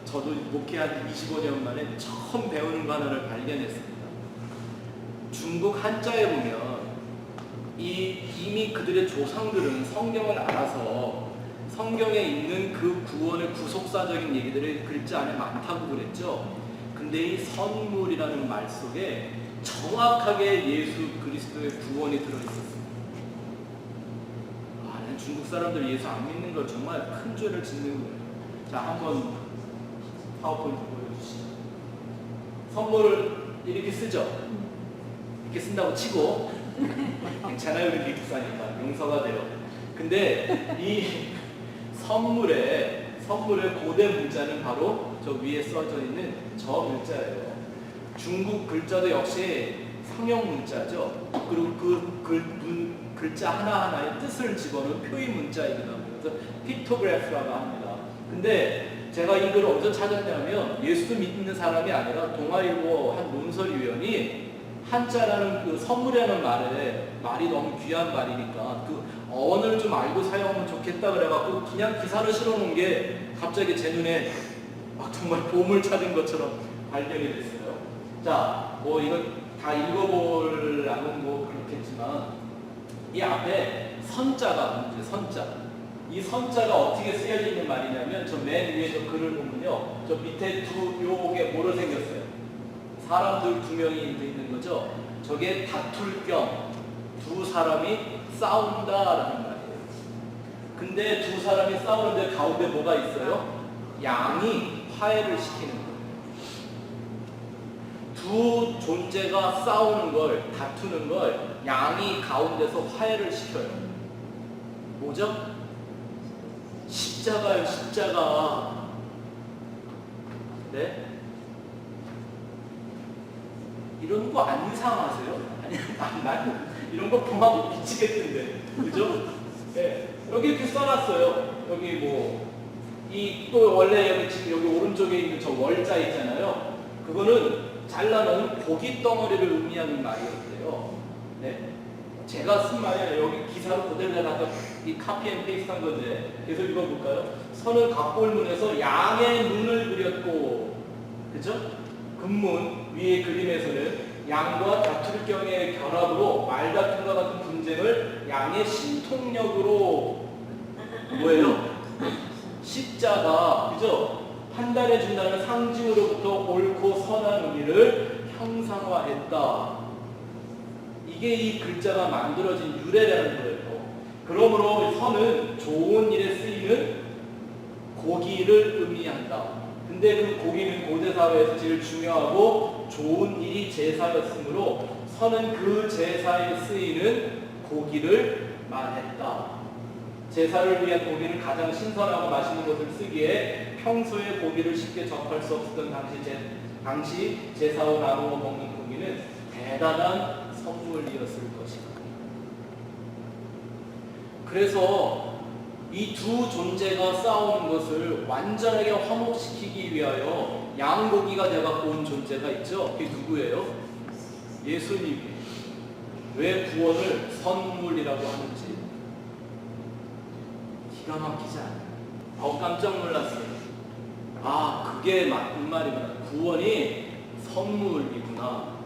저도 목회한 25년 만에 처음 배우는 거 하나를 발견했습니다. 중국 한자에 보면 이미 그들의 조상들은 성경을 알아서 성경에 있는 그 구원의 구속사적인 얘기들이 글자 안에 많다고 그랬죠. 근데 이 선물이라는 말 속에 정확하게 예수 그리스도의 구원이 들어있었습니다. 중국 사람들 예수 안 믿는 걸 정말 큰 죄를 짓는 거예요. 자, 한번 파워포인트 보여주시죠. 선물을 이렇게 쓰죠. 이렇게 쓴다고 치고 괜찮아요, 우리 미국 사니까 용서가 돼요. 근데 이 선물의 고대 문자는 바로 저 위에 써져 있는 저 문자예요. 중국 글자도 역시 상형 문자죠. 그리고 그 글자 하나하나의 뜻을 집어넣은 표의 문자이기도 합니다. 그래서 픽토그래프라고 합니다. 근데 제가 이 글을 어디서 찾았냐면 예수도 믿는 사람이 아니라 동아일보 한 논설위원이 한자라는 그 선물이라는 말이 너무 귀한 말이니까 그 어원을 좀 알고 사용하면 좋겠다 그래갖고 그냥 기사를 실어놓은 게 갑자기 제 눈에 정말 보물 찾은 것처럼 발견이 됐어요. 자, 뭐 이거 다 읽어보려면 뭐 그렇겠지만 이 앞에 선자가 문제, 선자. 이 선자가 어떻게 쓰여져 있는 말이냐면 저 맨 위에 저 글을 보면요, 저 밑에 요게 뭐로 생겼어요? 사람들 2명이 있는 거죠. 저게 다툴 겸 두 사람이 싸운다라는 말이에요. 근데 두 사람이 싸우는데 가운데 뭐가 있어요? 양이 화해를 시키는 거예요. 두 존재가 싸우는 걸, 다투는 걸 양이 가운데서 화해를 시켜요. 뭐죠? 십자가요, 십자가. 네? 이런 거 안 이상하세요? 아니, 난 이런 거 보면 미치겠던데. 그죠? 네. 여기 이렇게 써놨어요. 여기 또 원래 여기 오른쪽에 있는 저 월자 있잖아요. 그거는 잘라놓은 고기 덩어리를 의미하는 말이었대요. 네. 제가 쓴 말이 아니라 여기 기사로 그대로 내가 이 카피 앤 페이스트 한 건데 계속 읽어볼까요? 선은 각볼문에서 양의 눈을 그렸고, 그죠? 금문 위의 그림에서는 양과 다툴 경의 결합으로 말다툼과 같은 분쟁을 양의 신통력으로 뭐예요? 십자가, 그죠? 판단해 준다는 상징으로부터 옳고 선한 의미를 형상화했다. 이게 이 글자가 만들어진 유래라는 거예요. 그러므로 선은 좋은 일에 쓰이는 고기를 의미한다. 근데 그 고기는 고대 사회에서 제일 중요하고 좋은 일이 제사였으므로 선은 그 제사에 쓰이는 고기를 말했다. 제사를 위한 고기는 가장 신선하고 맛있는 것을 쓰기에 평소에 고기를 쉽게 접할 수 없었던 당시 제사로 나누어 먹는 고기는 대단한 선물이었을 것이다. 그래서 이 두 존재가 싸우는 것을 완전하게 화목시키기 위하여 양고기가 돼갖고 온 존재가 있죠. 그게 누구예요? 예수님이. 왜 구원을 선물이라고 하는지 기가 막히지 않아요. 깜짝 놀랐어요. 아, 그게 맞는 말이구나. 구원이 선물이구나.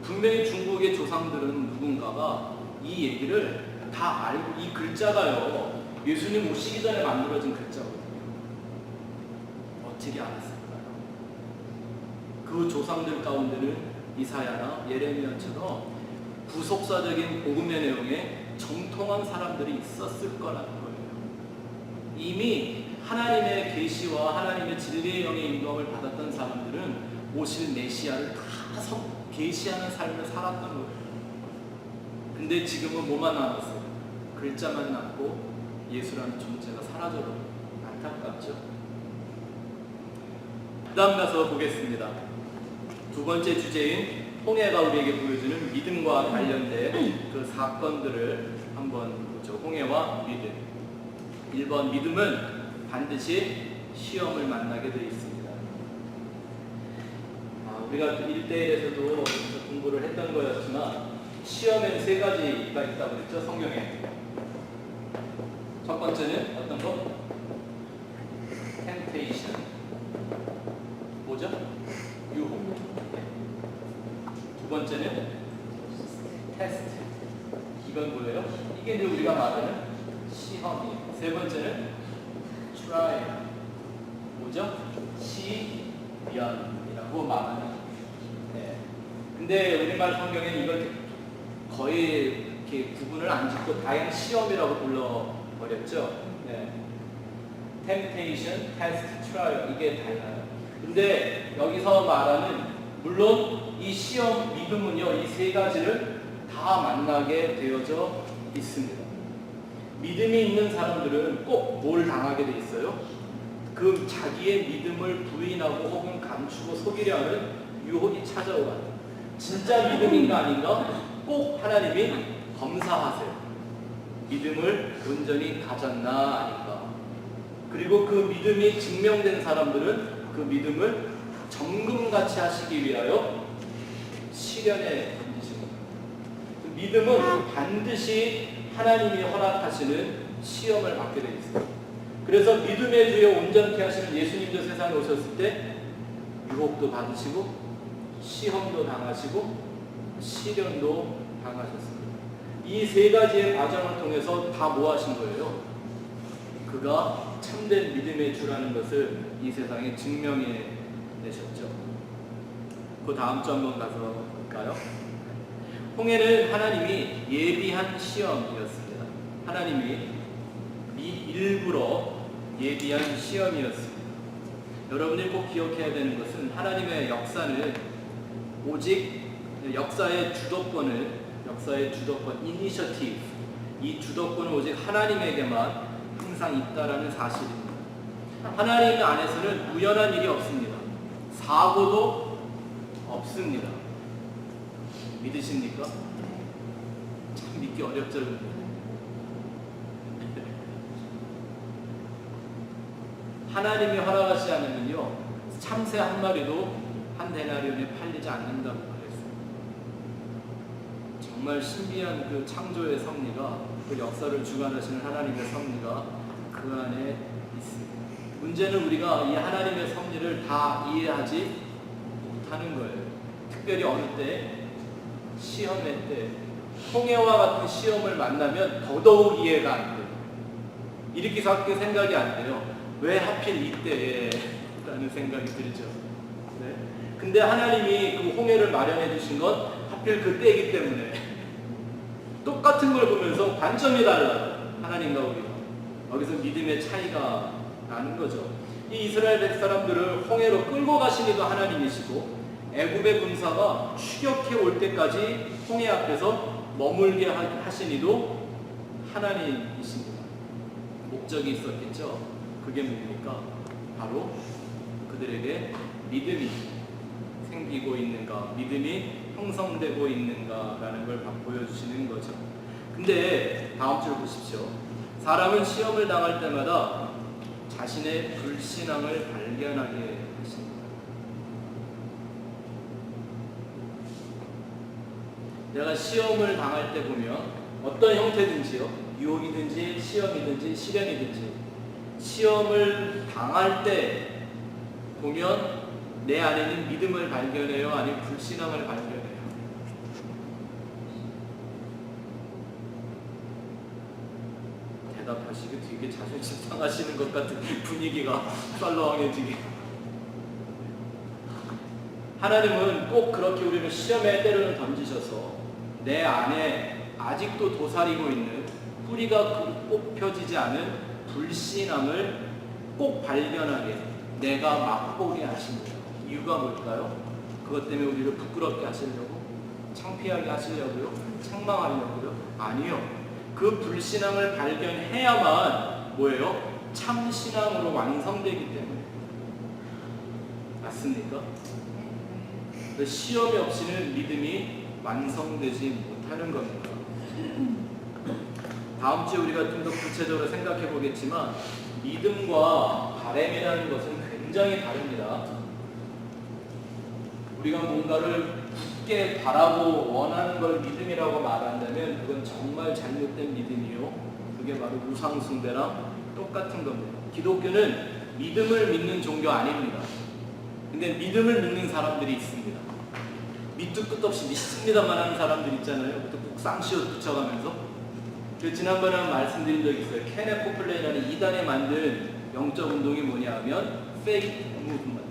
분명히 중국의 조상들은 누군가가 이 얘기를 다 알고, 이 글자가요 예수님 오시기 전에 만들어진 글자거든요. 어떻게 알았을까요? 그 조상들 가운데는 이사야나 예레미야처럼 구속사적인 복음의 내용에 정통한 사람들이 있었을 거라는 거예요. 이미 하나님의 계시와 하나님의 진리의 영의 인도함을 받았던 사람들은 오실 메시아를 다 계시하는 삶을 살았던 거예요. 근데 지금은 뭐만 남았어요? 글자만 남고 예수라는 존재가 사라져버려요. 안타깝죠? 그 다음 가서 보겠습니다. 두 번째 주제인 홍해가 우리에게 보여주는 믿음과 관련된 그 사건들을 한번 보죠. 홍해와 믿음. 1번, 믿음은 반드시 시험을 만나게 되어 있습니다. 우리가 1대1에서도 공부를 했던 거였지만 시험엔 세 가지가 있다고 그랬죠, 성경에. 첫 번째는 어떤 거? temptation. 뭐죠? 유혹. 두 번째는 test. 이건 뭐예요? 이게 이제 우리가 말하는 시험이에요. 세 번째는 trial. 뭐죠? 시련이라고 말하는. 네. 근데 우리말 성경에는 이걸 거의 이렇게 구분을 안 짓고 다양 시험이라고 불러버렸죠. 네. temptation, test, trial 이게 달라요. 근데 여기서 말하는 물론 이 시험 믿음은요 이 세 가지를 다 만나게 되어져 있습니다. 믿음이 있는 사람들은 꼭 뭘 당하게 돼 있어요? 그 자기의 믿음을 부인하고 혹은 감추고 속이려 하는 유혹이 찾아오거든요. 진짜 믿음인가 아닌가 꼭 하나님이 검사하세요. 믿음을 온전히 가졌나 아닌가. 그리고 그 믿음이 증명된 사람들은 그 믿음을 정금같이 하시기 위하여 시련에 던지십니다. 믿음은 반드시 하나님이 허락하시는 시험을 받게 되어 있어요. 그래서 믿음의 주여 온전케 하시는 예수님도 세상에 오셨을 때 유혹도 받으시고 시험도 당하시고 시련도 당하셨습니다. 이 세 가지의 과정을 통해서 다 뭐 하신 거예요? 그가 참된 믿음의 주라는 것을 이 세상에 증명해 내셨죠. 그 다음 주 한번 가서 볼까요? 홍해는 하나님이 예비한 시험이었습니다. 하나님이 일부러 예비한 시험이었습니다. 여러분이 꼭 기억해야 되는 것은 하나님의 역사는 오직 역사의 주도권, 이니셔티브, 이 주도권은 오직 하나님에게만 항상 있다라는 사실입니다. 하나님 안에서는 우연한 일이 없습니다. 사고도 없습니다. 믿으십니까? 참 믿기 어렵죠. 하나님이 허락하지 않으면요 참새 한 마리도 한 데나리온에 팔리지 않는다고 그랬어요. 정말 신비한 그 창조의 섭리가, 그 역사를 주관하시는 하나님의 섭리가 그 안에 있습니다. 문제는 우리가 이 하나님의 섭리를 다 이해하지 못하는 거예요. 특별히 어느 때? 시험의 때. 홍해와 같은 시험을 만나면 더더욱 이해가 안 돼요. 이렇게 생각이 안 돼요. 왜 하필 이때에? 라는 생각이 들죠. 네? 근데 하나님이 그 홍해를 마련해 주신 건 하필 그때이기 때문에 똑같은 걸 보면서 관점이 달라요. 하나님과 우리가. 여기서 믿음의 차이가 나는 거죠. 이 이스라엘 사람들을 홍해로 끌고 가신 이도 하나님이시고 애굽의 군사가 추격해 올 때까지 홍해 앞에서 머물게 하신 이도 하나님이십니다. 목적이 있었겠죠. 그게 뭡니까? 바로 그들에게 믿음이 생기고 있는가, 믿음이 형성되고 있는가라는 걸 보여주시는 거죠. 근데 다음 줄 보십시오. 사람은 시험을 당할 때마다 자신의 불신앙을 발견하게 하십니다. 내가 시험을 당할 때 보면 어떤 형태든지요, 유혹이든지 시험이든지 시련이든지 시험을 당할 때 보면 내 안에는 믿음을 발견해요, 아니면 불신앙을 발견해요? 대답하시기 되게 자존심 상하시는 것 같은 분위기가 썰렁해지게. 하나님은 꼭 그렇게 우리를 시험에 때로는 던지셔서 내 안에 아직도 도사리고 있는 뿌리가 뽑혀지지 않은 불신앙을 꼭 발견하게, 내가 맛보게 하십니다. 이유가 뭘까요? 그것 때문에 우리를 부끄럽게 하시려고? 창피하게 하시려고요? 책망하려고요? 아니요. 그 불신앙을 발견해야만 뭐예요? 참신앙으로 완성되기 때문에. 맞습니까? 시험이 없이는 믿음이 완성되지 못하는 겁니다. 다음 주에 우리가 좀 더 구체적으로 생각해 보겠지만 믿음과 바램이라는 것은 굉장히 다릅니다. 우리가 뭔가를 굳게 바라고 원하는 걸 믿음이라고 말한다면 그건 정말 잘못된 믿음이요. 그게 바로 우상숭배랑 똑같은 겁니다. 기독교는 믿음을 믿는 종교 아닙니다. 근데 믿음을 믿는 사람들이 있습니다. 밑도 끝도 없이 믿습니다만 하는 사람들 있잖아요. 꼭 쌍시옷 붙여가면서. 지난번에 말씀드린 적이 있어요. 케네 코플레이라는 이단에 만든 영적 운동이 뭐냐 하면 faith movement.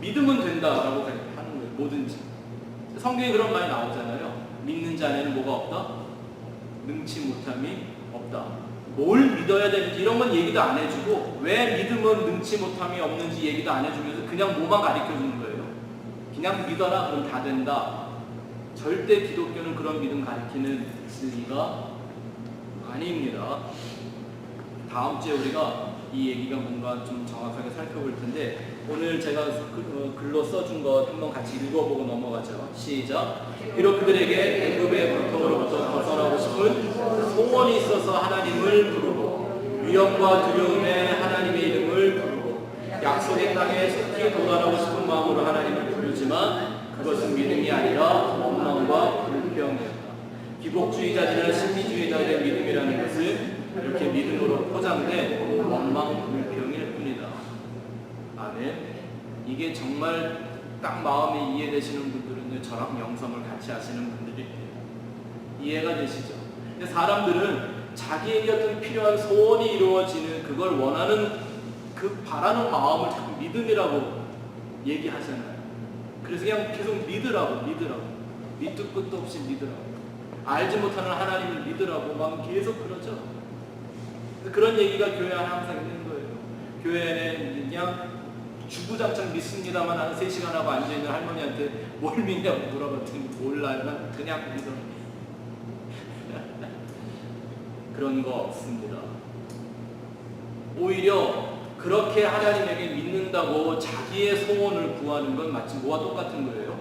믿으면 된다라고 하는 거예요. 뭐든지. 성경에 그런 말이 나오잖아요. 믿는 자에는 뭐가 없다? 능치 못함이 없다. 뭘 믿어야 되는지 이런 건 얘기도 안 해주고 왜 믿음은 능치 못함이 없는지 얘기도 안 해주면서 그냥 뭐만 가르쳐주는 거예요. 그냥 믿어라 그럼 다 된다. 절대 기독교는 그런 믿음 가르치는 진리가 아닙니다. 다음 주에 우리가 이 얘기가 뭔가 좀 정확하게 살펴볼 텐데 오늘 제가 글로 써준 것 한번 같이 읽어보고 넘어가죠. 시작. 비록 그들에게 애굽의 고통으로부터 벗어나고 싶은 소원이 있어서 하나님을 부르고 위협과 두려움에 하나님의 이름을 부르고 약속의 땅에 속히 도달하고 싶은 마음으로 하나님을 부르지만 그것은 믿음이 아니라 원망과 불평이었다. 기복주의자들이나 신비주의자들의 믿음이라는 것은 이렇게 믿음으로 포장된 원망 불평일 뿐이다. 아멘. 이게 정말 딱 마음이 이해되시는 분들은요, 저랑 영성을 같이 하시는 분들이 이해가 되시죠? 근데 사람들은 자기에게 어떤 필요한 소원이 이루어지는 그걸 원하는 그 바라는 마음을 자꾸 믿음이라고 얘기하잖아요. 그래서 그냥 계속 믿으라고 밑도 끝도 없이 믿으라고 알지 못하는 하나님을 믿으라고 막 계속 그러죠. 그런 얘기가 교회 안에 항상 있는 거예요. 교회에 그냥 주구장창 믿습니다만 한 3시간 하고 앉아있는 할머니한테 뭘 믿냐고 물어봤더니 몰라요. 난 그냥 믿어. 그런 거 없습니다. 오히려 그렇게 하나님에게 믿는다고 자기의 소원을 구하는 건 마치 뭐와 똑같은 거예요?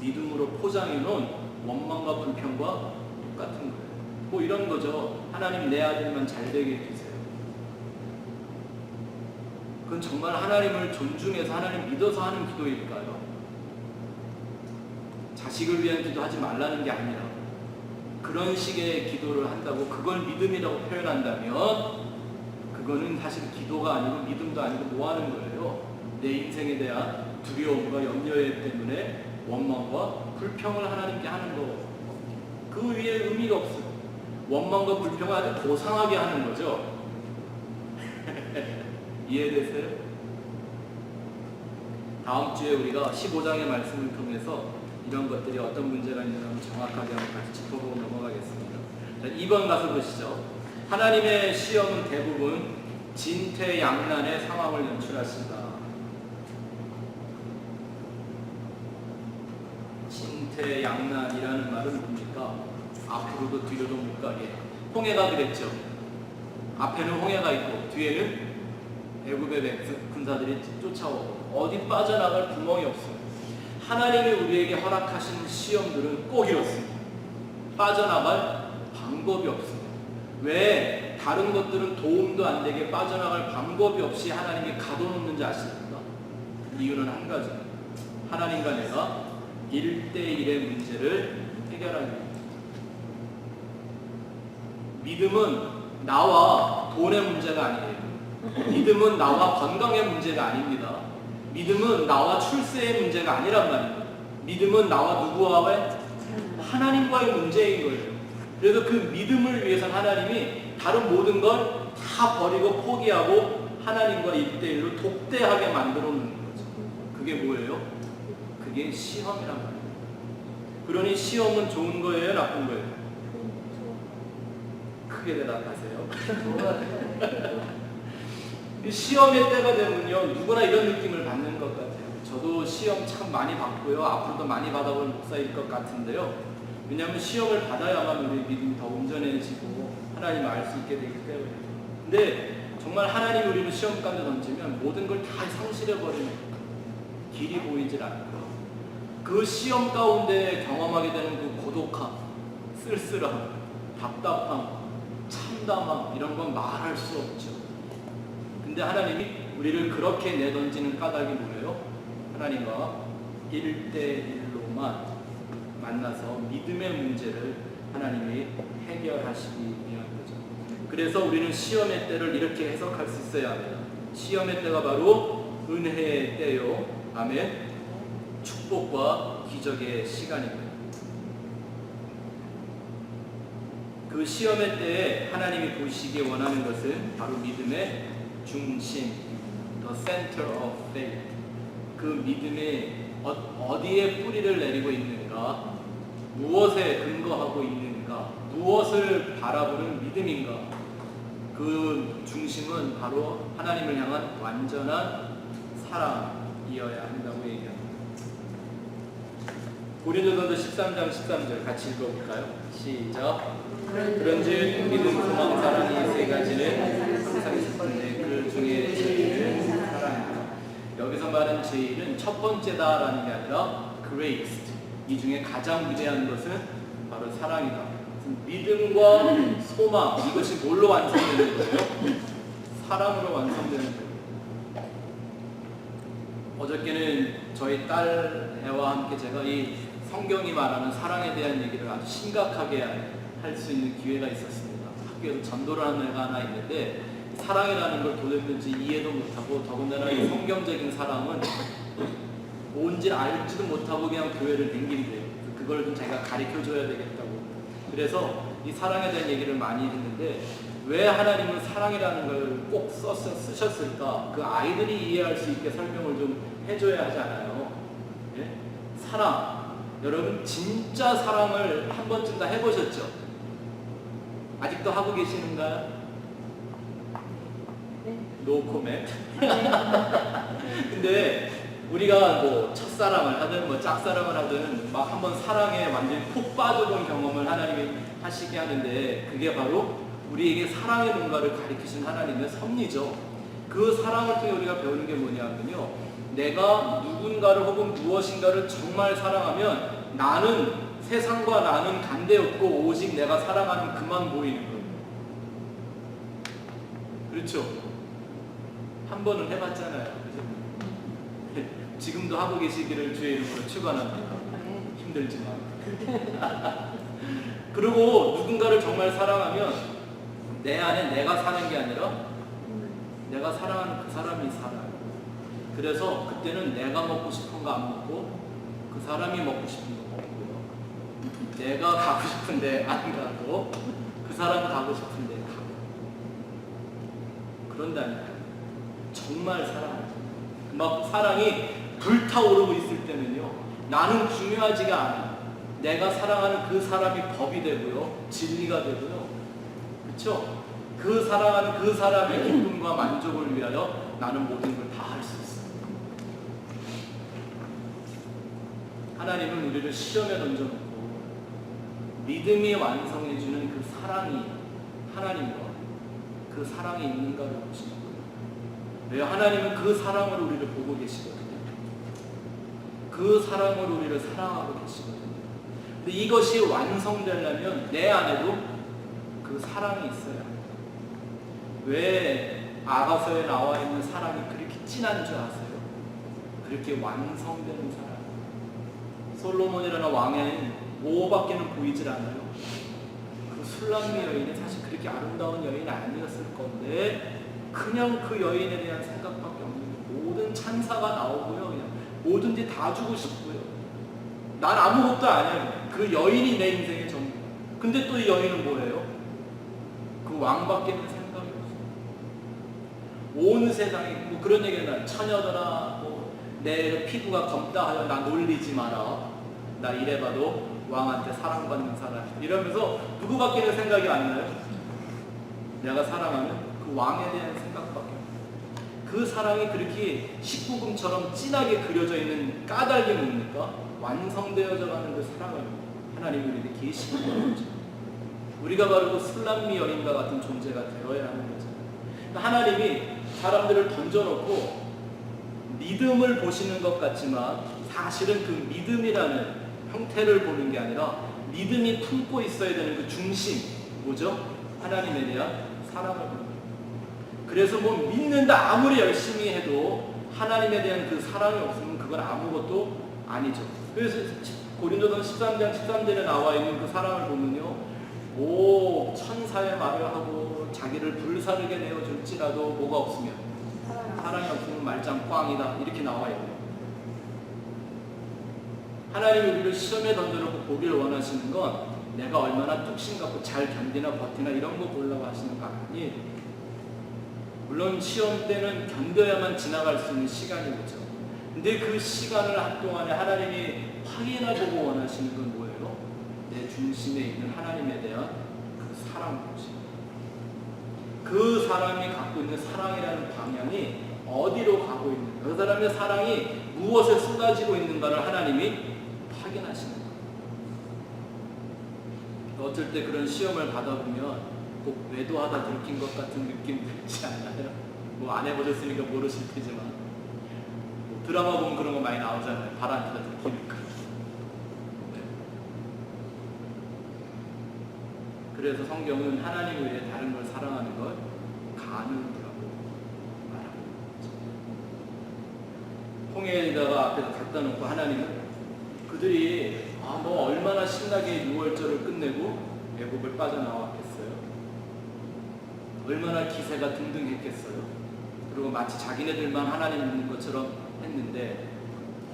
믿음으로 포장해놓은 원망과 불평과 똑같은 거예요. 뭐 이런 거죠. 하나님 내 아들만 잘 되게 해주세요. 그건 정말 하나님을 존중해서 하나님 믿어서 하는 기도일까요? 자식을 위한 기도하지 말라는 게 아니라 그런 식의 기도를 한다고 그걸 믿음이라고 표현한다면 그거는 사실 기도가 아니고 믿음도 아니고 뭐 하는 거예요? 내 인생에 대한 두려움과 염려 때문에 원망과 불평을 하나님께 하는 거. 그 위에 의미가 없어요. 원망과 불평을 아주 고상하게 하는 거죠. 이해되세요? 다음 주에 우리가 15장의 말씀을 통해서 이런 것들이 어떤 문제가 있는지 정확하게 한번 같이 짚어보고 넘어가겠습니다. 자, 2번 가서 보시죠. 하나님의 시험은 대부분 진퇴양난의 상황을 연출하신다. 진퇴양난이라는 말은 뭡니까? 앞으로도 뒤로도 못 가게. 홍해가 그랬죠. 앞에는 홍해가 있고 뒤에는 애굽의 군사들이 쫓아오고 어디 빠져나갈 구멍이 없어요. 하나님이 우리에게 허락하신 시험들은 꼭 이렇습니다. 빠져나갈 방법이 없습니다. 왜 다른 것들은 도움도 안 되게 빠져나갈 방법이 없이 하나님이 가둬놓는지 아십니까? 이유는 한 가지입니다. 하나님과 내가 1대1의 문제를 해결하기 위해서. 믿음은 나와 돈의 문제가 아니에요. 믿음은 나와 건강의 문제가 아닙니다. 믿음은 나와 출세의 문제가 아니란 말입니다. 믿음은 나와 누구와의? 하나님과의 문제인 거예요. 그래서 그 믿음을 위해서 하나님이 다른 모든 걸 다 버리고 포기하고 하나님과 1대1로 독대하게 만들어 놓는 거죠. 그게 뭐예요? 그게 시험이란 말이에요. 그러니 시험은 좋은 거예요? 나쁜 거예요? 크게 대답하세요. 시험의 때가 되면요, 누구나 이런 느낌을 받는 것 같아요. 저도 시험 참 많이 받고요. 앞으로도 많이 받아볼 목사일 것 같은데요. 왜냐하면 시험을 받아야만 우리 믿음이 더 온전해지고 하나님을 알 수 있게 되기 때문에. 근데 정말 하나님 우리를 시험 가운데 던지면 모든 걸 다 상실해버리는 길이 보이질 않고 그 시험 가운데 경험하게 되는 그 고독함, 쓸쓸함, 답답함, 참담함 이런 건 말할 수 없죠. 근데 하나님이 우리를 그렇게 내던지는 까닭이 뭐예요? 하나님과 1대1로만 만나서 믿음의 문제를 하나님이 해결하시기 위한 거죠. 그래서 우리는 시험의 때를 이렇게 해석할 수 있어야 합니다. 시험의 때가 바로 은혜의 때요. 아멘. 축복과 기적의 시간입니다. 그 시험의 때에 하나님이 보시기 원하는 것은 바로 믿음의 중심, the center of faith. 그 믿음이 어디에 뿌리를 내리고 있는가, 무엇에 근거하고 있는가, 무엇을 바라보는 믿음인가. 그 중심은 바로 하나님을 향한 완전한 사랑이어야 한다고 얘기합니다. 고린도전서 13장 13절 같이 읽어볼까요? 시작. 그런즉 믿음, 소망, 사랑 이 세 가지는 항상 있었는데 그 중에 제일은 사랑이다. 여기서 말하는 제일은 첫 번째다라는 게 아니라 greatest. 이 중에 가장 위대한 것은 바로 사랑이다. 믿음과 소망 이것이 뭘로 완성되는 거예요? 사랑으로 완성되는 거예요. 어저께는 저희 딸 애와 함께 제가 이 성경이 말하는 사랑에 대한 얘기를 아주 심각하게 할 수 있는 기회가 있었습니다. 학교에서 전도를 하는 애가 하나 있는데 사랑이라는 걸 도대체 이해도 못하고 더군다나 이 성경적인 사랑은 뭔지 알지도 못하고 그냥 교회를 댕긴대요. 그걸 좀 제가 가르쳐줘야 되겠다고. 그래서 이 사랑에 대한 얘기를 많이 했는데 왜 하나님은 사랑이라는 걸 꼭 쓰셨을까? 그 아이들이 이해할 수 있게 설명을 좀 해줘야 하잖아요. 예? 사랑. 여러분 진짜 사랑을 한 번쯤 다 해보셨죠? 아직도 하고 계시는가요? 네. 노 코멘트. 근데 우리가 뭐 첫사랑을 하든 뭐 짝사랑을 하든 막 한번 사랑에 완전히 푹 빠져본 경험을 하나님이 하시게 하는데 그게 바로 우리에게 사랑의 뭔가를 가르치신 하나님의 섭리죠. 그 사랑을 통해 우리가 배우는 게 뭐냐면요. 내가 누군가를 혹은 무엇인가를 정말 사랑하면 나는 세상과 나는 간대없고 오직 내가 사랑하는 그만 보이는 거예요. 그렇죠? 한 번은 해봤잖아요. 그죠? 지금도 하고 계시기를 주의 이름으로 축원합니다. 힘들지만. 그리고 누군가를 정말 사랑하면 내 안에 내가 사는 게 아니라 내가 사랑하는 그 사람이 살아요. 그 그래서 그때는 내가 먹고 싶은 거 안 먹고 그 사람이 먹고 싶은 거 먹고요. 내가 가고 싶은데 안 가고 그 사람 가고 싶은데 가고. 그런다니까요. 정말 사랑하죠. 막 사랑이 불타오르고 있을 때는요, 나는 중요하지가 않아. 내가 사랑하는 그 사람이 법이 되고요, 진리가 되고요. 그렇죠? 그 사랑하는 그 사람의 기쁨과 만족을 위하여 나는 모든 걸 다 할 수 있어요. 하나님은 우리를 시험에 던져놓고 믿음이 완성해주는 그 사랑이 하나님과 그 사랑이 있는가를 보시는 거예요. 왜요? 하나님은 그 사랑으로 우리를 보고 계시거든요. 그 사랑으로 우리를 사랑하고 계시거든요. 근데 이것이 완성되려면 내 안에도 그 사랑이 있어야 해요. 왜 아가서에 나와 있는 사랑이 그렇게 진한 줄 아세요? 그렇게 완성되는 사랑. 솔로몬이라는 왕에는 뭐밖에는 보이질 않아요. 그 술람미 여인이 사실 그렇게 아름다운 여인이 아니었을 건데 그냥 그 여인에 대한 생각밖에 없는 거예요. 모든 찬사가 나오고요. 그냥 뭐든지 다 주고 싶고요. 난 아무것도 아니에요. 그 여인이 내 인생의 전부. 근데 또 이 여인은 뭐예요? 그 왕밖에는 생각이 없어요. 온 세상에 뭐 그런 얘기는 처녀더라 내 피부가 검다 하여 나 놀리지 마라. 나 이래봐도 왕한테 사랑받는 사람. 이러면서 누구밖에는 생각이 안 나요? 내가 사랑하는 그 왕에 대한 생각밖에 없어요. 그 사랑이 그렇게 십구금처럼 진하게 그려져 있는 까닭이 뭡니까? 완성되어져 가는 그 사랑을 하나님이 우리에게 계시는 거죠. 우리가 바로 그 술람미 여인과 같은 존재가 되어야 하는 거죠. 하나님이 사람들을 던져놓고 믿음을 보시는 것 같지만 사실은 그 믿음이라는 형태를 보는 게 아니라 믿음이 품고 있어야 되는 그 중심, 뭐죠? 하나님에 대한 사랑을 보는 거예요. 그래서 뭐 믿는다 아무리 열심히 해도 하나님에 대한 그 사랑이 없으면 그건 아무것도 아니죠. 그래서 고린도서 13장 13절에 나와 있는 그 사랑을 보면요, 오 천사의 말을 하고 자기를 불사르게 내어줄지라도 뭐가 없으면, 사랑이 없으면 말짱 꽝이다, 이렇게 나와 있고, 하나님이 우리를 시험에 던져놓고 보기를 원하시는 건 내가 얼마나 뚝심 갖고 잘 견디나 버티나 이런 거 보려고 하시는 거 아니에요. 물론 시험 때는 견뎌야만 지나갈 수 있는 시간이 오죠. 근데 그 시간을 한동안에 하나님이 확인해보고 원하시는 건 뭐예요? 내 중심에 있는 하나님에 대한 그 사랑 보시는 거예요. 그 사람이 갖고 있는 사랑이라는 방향이 어디로 가고 있는가, 그 사람의 사랑이 무엇에 쏟아지고 있는가를 하나님이 확인하시는 거예요. 어쩔 때 그런 시험을 받아보면 꼭 외도하다 들킨 것 같은 느낌 들지 않아요? 뭐 안 해보셨으니까 모르실 테지만 뭐 드라마 보면 그런 거 많이 나오잖아요. 바람피다 들키는 거. 네. 그래서 성경은 하나님 외에 다른 걸 사랑하는 걸 간음이라고 말하고 있죠. 홍해에다가 앞에서 갖다 놓고 하나님은 그들이 뭐 얼마나 신나게 6월절을 끝내고 애국을 빠져나왔겠어요. 얼마나 기세가 등등했겠어요. 그리고 마치 자기네들만 하나님 믿는 것처럼 했는데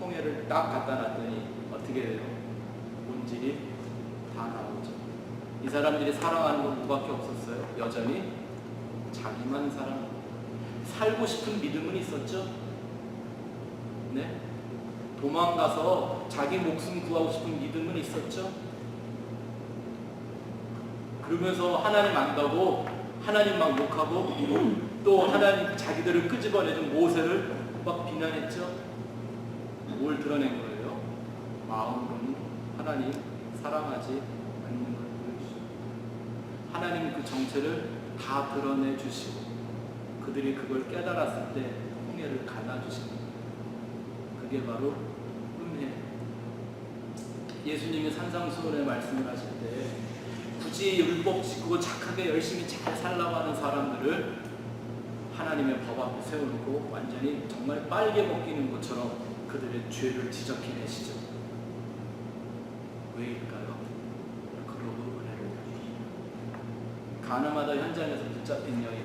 홍해를 딱 갖다 놨더니 어떻게 돼요? 본질이 다 나오죠. 이 사람들이 사랑하는 건 뭐밖에 없었어요? 여전히 자기만 사랑하고 살고 싶은 믿음은 있었죠. 네? 도망가서 자기 목숨 구하고 싶은 믿음은 있었죠. 그러면서 하나님 안다고 하나님 막 욕하고 또 하나님 자기들을 끄집어내준 모세를 막 비난했죠. 뭘 드러낸 거예요? 마음으로는 하나님 사랑하지 않는 걸 보여주시고 하나님 그 정체를 다 드러내 주시고 그들이 그걸 깨달았을 때 홍해를 갈라주시는 거예요. 그게 바로 은혜. 예수님이 산상수훈의 말씀을 하실 때 굳이 율법 지키고 착하게 열심히 잘 살라고 하는 사람들을 하나님의 법 앞에 세우고 완전히 정말 빨개 벗기는 것처럼 그들의 죄를 지적해내시죠. 왜일까요? 그러고 은혜를 가늠하다 현장에서 붙잡힌 여인,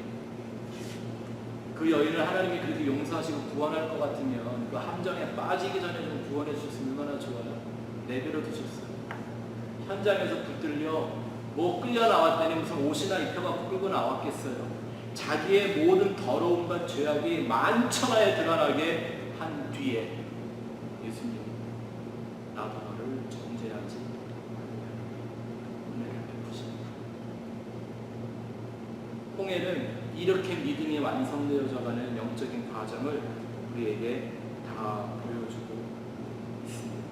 그 그 여인을 하나님이 그렇게 용서하시고 구원할 것 같으면 그 함정에 빠지기 전에 좀 구원해 주셨으면 얼마나 좋아요. 내버려 두셨어요. 현장에서 붙들려 뭐 끌려 나왔더니 무슨 옷이나 입혀갖고 끌고 나왔겠어요. 자기의 모든 더러움과 죄악이 만천하에 드러나게 한 뒤에 예수님, 나도 너를 정죄하지 은혜를 베푸십니다. 홍해는 이렇게 믿음이 완성되어져가는 영적인 과정을 우리에게 다 보여주고 있습니다.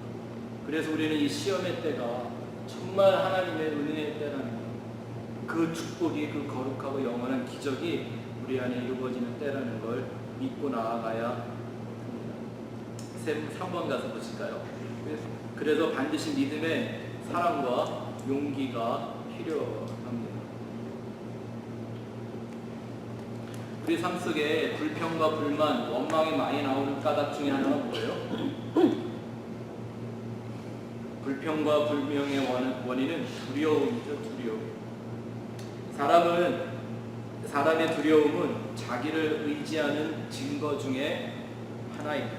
그래서 우리는 이 시험의 때가 정말 하나님의 은혜의 때라는 것, 그 축복이, 그 거룩하고 영원한 기적이 우리 안에 이루어지는 때라는 걸 믿고 나아가야 합니다. 3번 가서 보실까요? 그래서 반드시 믿음의 사랑과 용기가 필요합니다. 우리 삶 속에 불평과 불만, 원망이 많이 나오는 까닭 중에 하나가 뭐예요? 불평과 불명의 원인은 두려움이죠. 두려움. 사람의 두려움은 자기를 의지하는 증거 중에 하나입니다.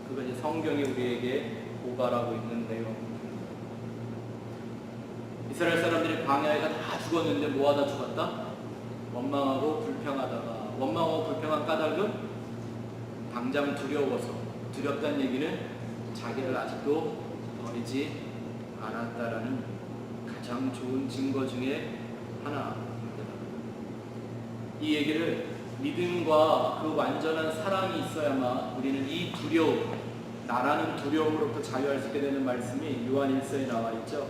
그것이 성경이 우리에게 고발하고 있는 내용입니다. 이스라엘 사람들이 광야에가 다 죽었는데 뭐하다 죽었다? 원망하고 불평하다가, 원망하고 불평한 까닭은 당장 두려워서, 두렵다는 얘기는 자기를 아직도 버리지 않았다라는 가장 좋은 증거 중에 하나입니다. 이 얘기를 믿음과 그 완전한 사랑이 있어야만 우리는 이 두려움, 나라는 두려움으로부터 자유할 수 있게 되는 말씀이 요한 1서에 나와 있죠.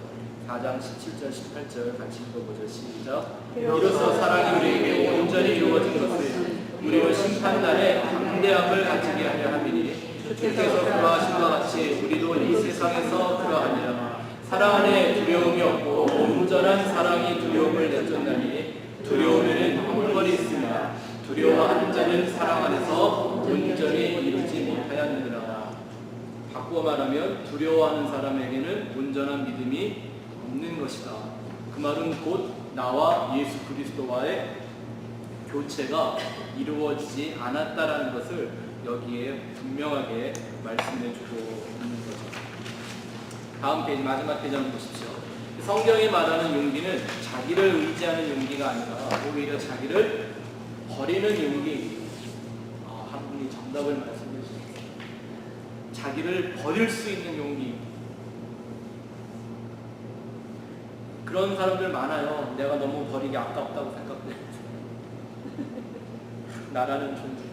4장 17절 18절 같이 읽어보죠. 시작. 이로써 사랑이 우리에게 온전히 이루어진 것을 우리로 심판날에 담대함을 가지게 하려 함이니 주께서 그러하신 것 같이 우리도 이 세상에서 그러하니라. 사랑 안에 두려움이 없고 온전한 사랑이 두려움을 내쫓나니 두려움에는 흠벌이 있으나 두려워하는 자는 사랑 안에서 온전히 이루지 못하였느니라. 바꾸어 말하면 두려워하는 사람에게는 온전한 믿음이 없는 것이다. 그 말은 곧 나와 예수 그리스도와의 교체가 이루어지지 않았다라는 것을 여기에 분명하게 말씀해주고 있는 거죠. 다음 페이지, 마지막 페이지 한번 보십시오. 성경이 말하는 용기는 자기를 의지하는 용기가 아니라 오히려 자기를 버리는 용기. 한 분이 정답을 말씀해 주셨어요. 자기를 버릴 수 있는 용기. 그런 사람들 많아요. 내가 너무 버리기 아깝다고 생각돼. 나라는 존재다.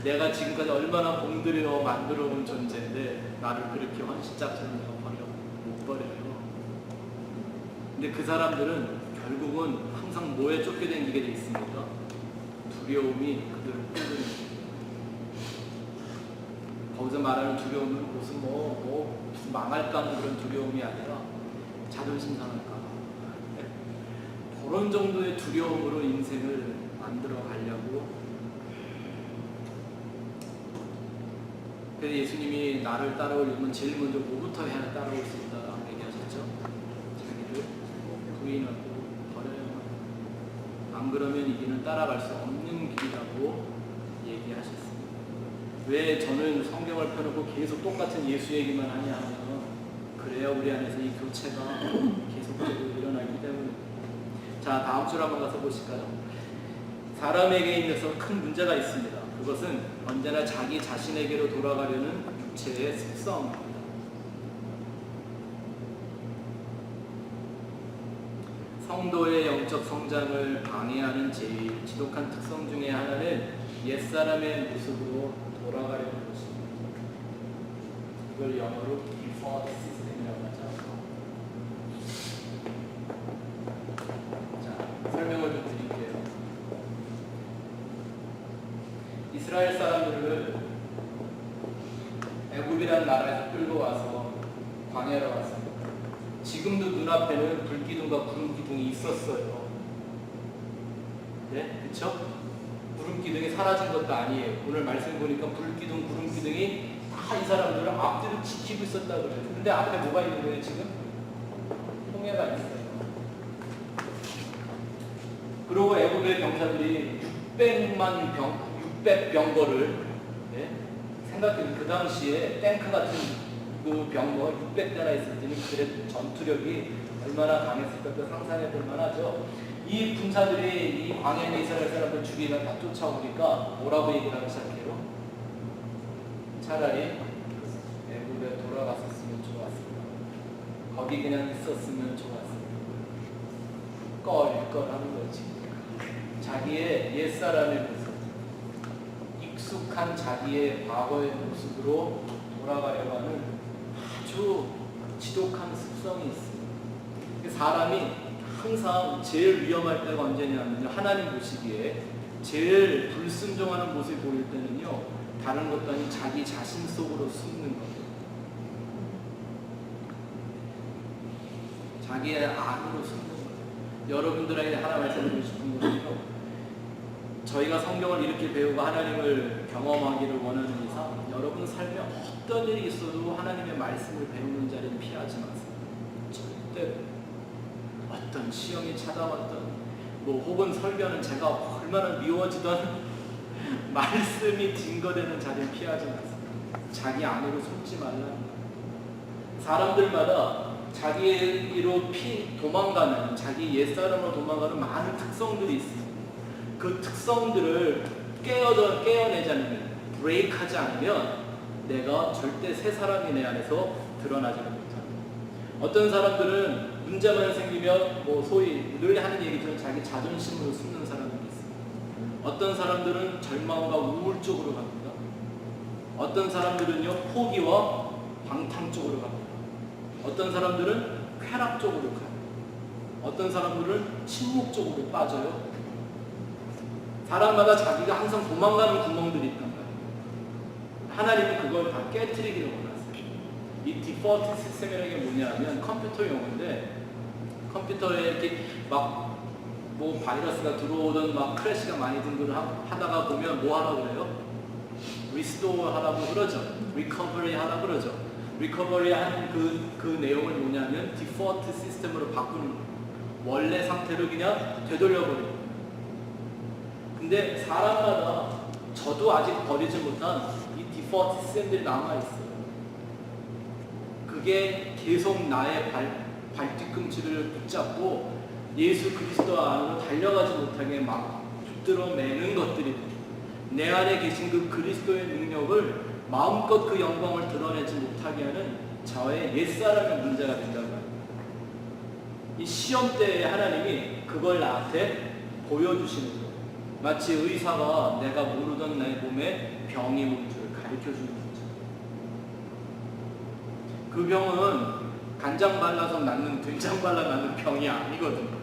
내가 지금까지 얼마나 공들여 만들어온 존재인데 나를 그렇게 헌신짝처럼 내가 못 버려요. 근데 그 사람들은 결국은 항상 뭐에 쫓겨 다니게 돼 있습니까? 두려움이 그들을 끌는. 거기서 말하는 두려움은 무슨 무슨 망할까 하는 그런 두려움이 아니라 자존심 상할까. 그런 정도의 두려움으로 인생을 만들어 가려고. 그래서 예수님이 나를 따라오려면 제일 먼저 뭐부터 해야 따라올 수 있다 얘기하셨죠? 자기를 부인하고 버려야만. 안 그러면 이 길은 따라갈 수 없는 길이라고 얘기하셨습니다. 왜 저는 성경을 펴놓고 계속 똑같은 예수 얘기만 하냐 하면 그래야 우리 안에서 이 교체가 계속적으로 일어나기 때문에. 자, 다음 줄 한번 가서 보실까요? 사람에게 있어서 큰 문제가 있습니다. 그것은 언제나 자기 자신에게로 돌아가려는 육체의 습성입니다. 성도의 영적 성장을 방해하는 제일 지독한 특성 중에 하나는 옛사람의 모습으로 돌아가려는 것입니다. 이걸 영어로 default system이라고 하죠. 자, 설명을 좀 드릴게요. 이스라엘 사람들을 애굽이라는 나라에서 끌고 와서 광야로 왔습니다. 지금도 눈앞에는 불기둥과 구름기둥이 있었어요. 네? 그쵸? 구름기둥이 사라진 것도 아니에요. 오늘 말씀 보니까 불기둥, 구름기둥이 다 이 사람들을 앞뒤로 지키고 있었다고 그래요. 근데 앞에 뭐가 있는 거예요, 지금? 홍해가 있어요. 그리고 애굽의 병사들이 600병거를 생각해보면 그 당시에 탱크 같은 그 병거 600대나 있을 때는 그래 전투력이 얼마나 강했을까 상상해 볼 만하죠. 이 군사들이 이 광야에 있는 이스라엘 사람들 죽이면 다 쫓아오니까 뭐라고 얘기를 하기 시작해요? 차라리 애굽에 돌아갔었으면 좋았습니다. 거기 그냥 있었으면 좋았습니다. 껄껄하는 거지. 자기의 옛사람의 모습, 익숙한 자기의 과거의 모습으로 돌아가려고 하는 아주 지독한 습성이 있습니다. 사람이 항상 제일 위험할 때가 언제냐면요, 하나님 보시기에 제일 불순종하는 모습이 보일 때는요, 다른 것도 아닌 자기 자신 속으로 숨는 거예요. 자기의 악으로 숨는 거예요. 여러분들에게 하나 말씀드리고 싶은 것은요, 저희가 성경을 이렇게 배우고 하나님을 경험하기를 원하는 이상 여러분 삶에 어떤 일이 있어도 하나님의 말씀을 배우는 자리는 피하지 마세요. 절대. 어떤 시험이 찾아왔던 뭐 혹은 설교는 제가 얼마나 미워지던 말씀이 증거되는 자리를 피하지 마세요. 자기 안으로 숨지 말라는 거예요. 사람들마다 자기로 도망가는, 자기 옛사람으로 도망가는 많은 특성들이 있습니다. 그 특성들을 깨어내지 않으면, 브레이크하지 않으면 내가 절대 새 사람이 내 안에서 드러나지는 못합니다. 어떤 사람들은 문제만 생기면 뭐 소위 늘 하는 얘기처럼 자기 자존심으로 숨는 사람들이 있습니다. 어떤 사람들은 절망과 우울 쪽으로 갑니다. 어떤 사람들은요 포기와 방탕 쪽으로 갑니다. 어떤 사람들은 쾌락 쪽으로 가요. 어떤 사람들은 침묵 쪽으로 빠져요. 사람마다 자기가 항상 도망가는 구멍들이 있단 말이에요. 하나님은 그걸 다 깨트리기를 원하세요. 이 디폴트 시스템이라는 게 뭐냐면 컴퓨터 용어인데, 컴퓨터에 이렇게 막 뭐 바이러스가 들어오던 막 크래시가 많이 든 걸 하다가 보면 뭐 하라고 그래요? 리스토어 하라고 그러죠. 리커버리 하라고 그러죠. 리커버리 하는 그 내용을 뭐냐면 디폴트 시스템으로 바꾸는 거예요. 원래 상태로 그냥 되돌려버리는 거예요. 근데 사람마다 저도 아직 버리지 못한 이 디폴트 시스템들이 남아있어요. 그게 계속 나의 발뒤꿈치를 붙잡고 예수 그리스도 안으로 달려가지 못하게 막 붙들어매는 것들이 내 안에 계신 그 그리스도의 능력을 마음껏 그 영광을 드러내지 못하게 하는 저의 옛사람의 문제가 된단 말이에요. 이 시험 때에 하나님이 그걸 나한테 보여주시는 거예요. 마치 의사가 내가 모르던 내 몸에 병이 온 줄 가르쳐주는 거죠. 그 병은 간장 발라서 낫는, 된장 발라 낫는 병이 아니거든요.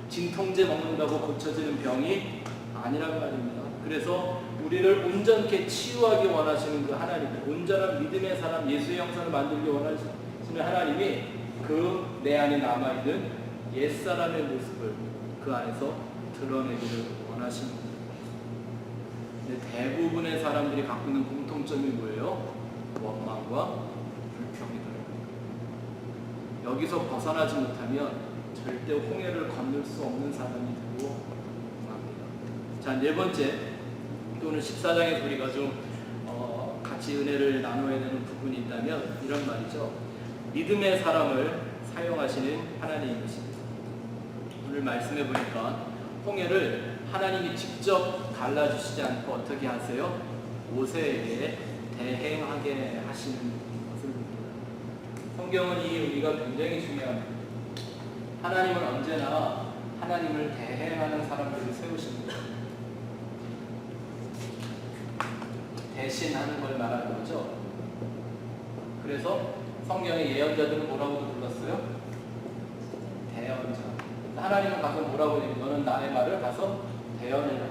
진통제 먹는다고 고쳐지는 병이 아니란 말입니다. 그래서 우리를 온전케 치유하기 원하시는 그 하나님, 온전한 믿음의 사람, 예수의 형상을 만들기 원하시는 하나님이 그 내 안에 남아있는 옛사람의 모습을 그 안에서 드러내기를 원하십니다. 근데 대부분의 사람들이 갖고 있는 공통점이 뭐예요? 원망과 불평이더라고요. 여기서 벗어나지 못하면 절대 홍해를 건널 수 없는 사람이 되고 맙니다. 자, 네 번째, 또는 14장에서 우리가 좀 같이 은혜를 나눠야 되는 부분이 있다면 이런 말이죠. 믿음의 사람을 사용하시는 하나님이십니다. 오늘 말씀해 보니까 홍해를 하나님이 직접 갈라주시지 않고 어떻게 하세요? 모세에게 대행하게 하시는 것을 봅니다. 성경은 이 의미가 굉장히 중요합니다. 하나님은 언제나 하나님을 대행하는 사람들을 세우십니다. 대신하는 걸 말하는 거죠. 그래서 성경의 예언자들은 뭐라고 불렀어요? 대언자. 하나님은 가서 뭐라고 해요? 너는 나의 말을 가서 대언해라.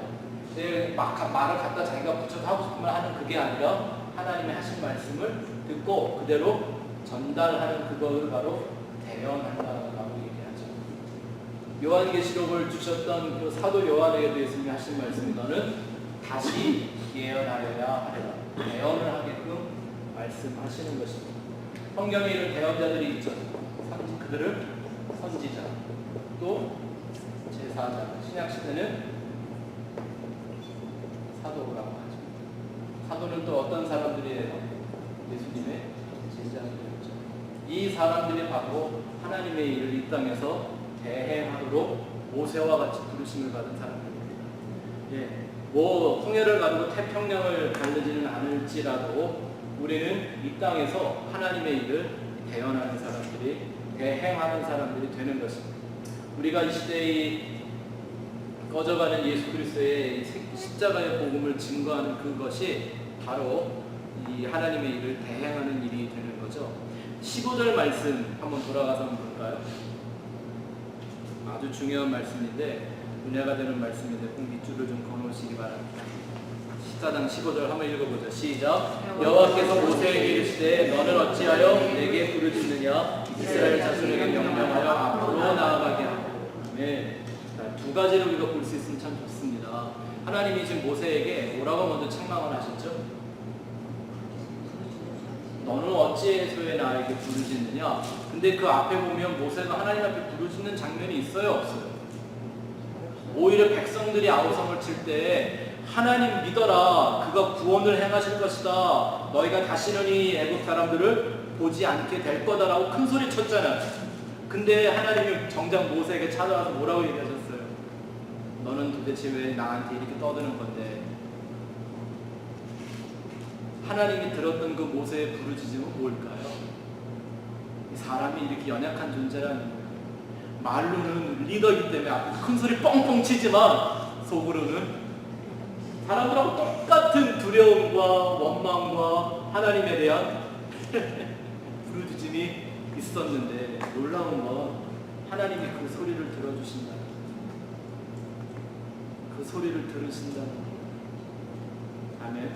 말을 갖다 자기가 붙여서 하고 싶은 말 하는 그게 아니라 하나님의 하신 말씀을 듣고 그대로 전달하는 그것을 바로 대언한다라고 얘기하죠. 요한계시록을 주셨던 그 사도 요한에게도 예수님이 하신 말씀이 너는 다시 예언하여야 하리라. 대언을 하게끔 말씀하시는 것입니다. 성경에 이런 대언자들이 있죠. 그들을 선지자, 또 제사자, 신약시대는 사도라고 하죠. 사도는 또 어떤 사람들이에요? 예수님의 제자들이었죠. 이 사람들이 바로 하나님의 일을 이 땅에서 대행하도록 모세와 같이 부르심을 받은 사람들입니다. 예, 뭐 홍해를 가지고 태평양을 가르지는 않을지라도 우리는 이 땅에서 하나님의 일을 대언하는 사람들이, 대행하는 사람들이 되는 것입니다. 우리가 이 시대에 꺼져가는 예수 그리스도의 십자가의 복음을 증거하는 그것이 바로 이 하나님의 일을 대행하는 일이 되는 거죠. 15절 말씀 한번 돌아가서 한번 볼까요? 아주 중요한 말씀인데 은혜가 되는 말씀인데 꼭 밑줄을 좀 그어놓으시기 바랍니다. 14장 15절 한번 읽어보죠. 시작. 여호와께서 모세에게 이르시되 너는 어찌하여 내게 부르짖느냐? 이스라엘 자손에게 명령하여 앞으로 나아가게 하고. 네. 두 가지로 우리가 볼 수 있으면 참 좋습니다. 하나님이 지금 모세에게 뭐라고 먼저 책망을 하셨죠? 너는 어찌해서 나에게 부르짖느냐? 근데 그 앞에 보면 모세가 하나님 앞에 부르짖는 장면이 있어요, 없어요? 오히려 백성들이 아우성을 칠 때 하나님 믿어라, 그가 구원을 행하실 것이다, 너희가 다시는 이 애국 사람들을 보지 않게 될 거다라고 큰 소리 쳤잖아요. 근데 하나님이 정작 모세에게 찾아와서 뭐라고 얘기하셨어요? 너는 도대체 왜 나한테 이렇게 떠드는 건데? 하나님이 들었던 그 모세의 부르짖음은 뭘까요? 이 사람이 이렇게 연약한 존재라는 거예요. 말로는 리더이기 때문에 앞에서 큰 소리 뻥뻥 치지만 속으로는 사람들하고 똑같은 두려움과 원망과 하나님에 대한 부르짖음이 있었는데 놀라운 건 하나님이 그 소리를 들어주신다. 그 소리를 들으신다는 거예요. 아멘.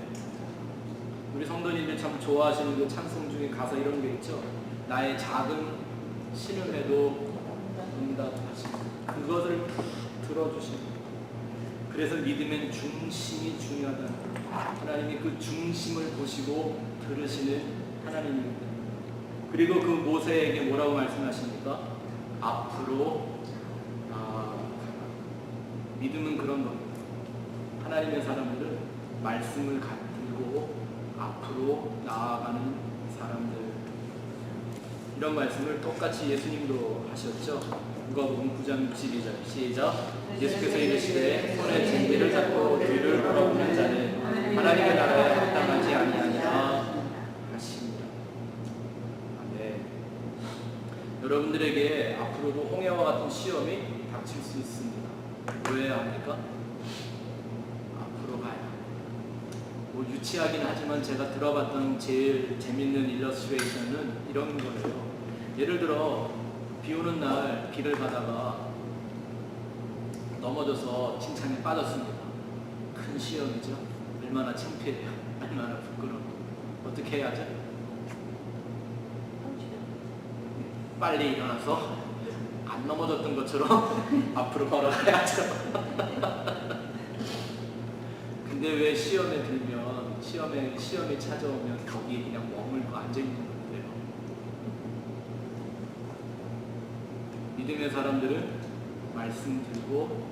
우리 성도님들 참 좋아하시는 그 찬송 중에 가사 이런 게 있죠. 나의 작은 신음에도 응답하시고 그것을 들어주시고. 그래서 믿음엔 중심이 중요하다. 하나님이 그 중심을 보시고 들으시는 하나님입니다. 그리고 그 모세에게 뭐라고 말씀하십니까? 앞으로 나아가라. 믿음은 그런 겁니다. 하나님의 사람들은 말씀을 들고 앞으로 나아가는 사람들. 이런 말씀을 똑같이 예수님도 하셨죠. 누가복음 9장 62절 시작. 예수께서 이르시되 손에 쟁기를 잡고 뒤를 돌아보는 자는 하나님의 나라에 합당하지 아니하니라 하십니다. 네. 여러분들에게 앞으로도 홍해와 같은 시험이 닥칠 수 있습니다. 왜 합니까? 앞으로 가야 합니다. 뭐 유치하긴 하지만 제가 들어봤던 제일 재밌는 일러스트레이션은 이런 거예요. 예를 들어 비 오는 날 비를 가다가 넘어져서 진창에 빠졌습니다. 큰 시험이죠. 얼마나 창피해요. 얼마나 부끄러워. 어떻게 해야죠? 빨리 일어나서 안 넘어졌던 것처럼 앞으로 걸어가야죠. 근데 왜 시험에 들면 시험이 찾아오면 거기에 그냥 머물고 앉아있는 건데요. 믿음의 사람들은 말씀 들고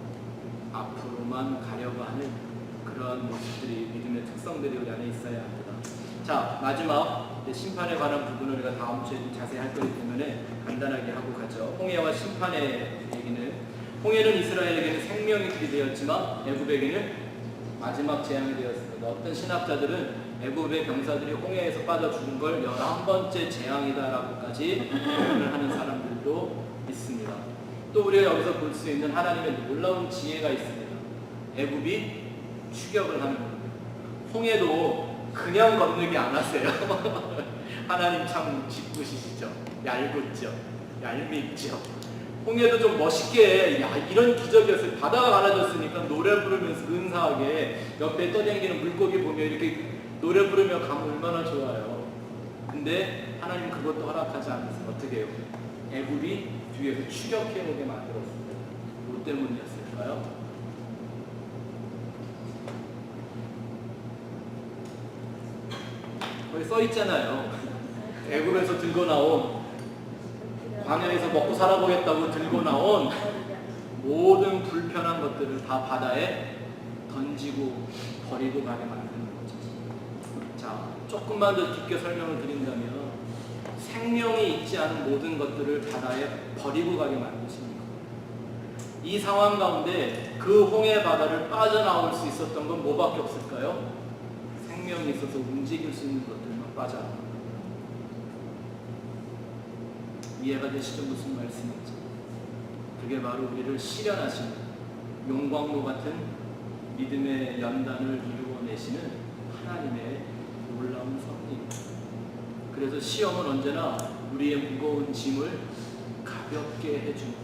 앞으로만 가려고 하는 그런 모습들이, 믿음의 특성들이 우리 안에 있어야 합니다. 자, 마지막 심판에 관한 부분을 우리가 다음 주에 좀 자세히 할 거기 때문에 간단하게 하고 가죠. 홍해와 심판의 얘기는, 홍해는 이스라엘에게는 생명의 길이 되었지만 애굽에게는 마지막 재앙이 되었습니다. 어떤 신학자들은 애굽의 병사들이 홍해에서 빠져 죽은 걸 11번째 재앙이다라고까지 표현을 하는 사람들도 있습니다. 또 우리가 여기서 볼 수 있는 하나님의 놀라운 지혜가 있습니다. 애굽이 추격을 하는 겁니다. 홍해도 그냥 건너기 안 하세요. 하나님 참 짓궂으시죠. 얄궂죠. 얄밉죠. 홍해도 좀 멋있게, 야, 이런 기적이었어요. 바다가 갈라졌으니까 노래 부르면서 근사하게 옆에 떠다니는 물고기 보면 이렇게 노래 부르며 가면 얼마나 좋아요. 근데 하나님 그것도 허락하지 않으세요. 어떻게 해요? 애굽이 뒤에서 추격해오게 만들었습니다. 뭐 때문이었을까요? 거기 써있잖아요. 애굽에서 들고 나온, 광야에서 먹고 살아보겠다고 들고 나온 모든 불편한 것들을 다 바다에 던지고 버리고 가게 만드는 거죠. 자, 조금만 더 깊게 설명을 드린다면 생명이 있지 않은 모든 것들을 바다에 버리고 가게 만드십니다. 이 상황 가운데 그 홍해 바다를 빠져나올 수 있었던 건 뭐밖에 없을까요? 생명이 있어서 움직일 수 있는 것들만 빠져나옵니다. 이해가 되시죠? 무슨 말씀인지. 그게 바로 우리를 실현하시는 용광로 같은 믿음의 연단을 이루어내시는 하나님의 놀라운 섭리입니다. 그래서 시험은 언제나 우리의 무거운 짐을 가볍게 해줍니다.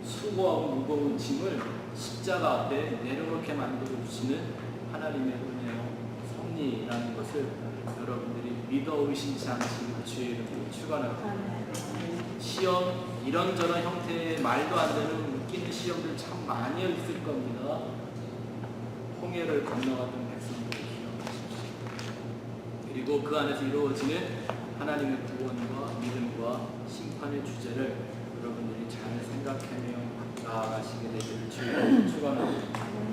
수고하고 무거운 짐을 십자가 앞에 내려놓게 만들어주시는 하나님의 은혜요 섭리라는 것을 여러분들이 믿어 의심치 않으시기를 주의 이름으로 축원합니다. 시험, 이런저런 형태의 말도 안 되는 웃기는 시험들 참 많이 있을 겁니다. 홍해를 건너가던 백성들을 기억하십시오. 그리고 그 안에서 이루어지는 하나님의 구원과 믿음과 심판의 주제를 여러분들이 잘 생각하며 나아가시게 되기를 주의 이름으로 축원합니다.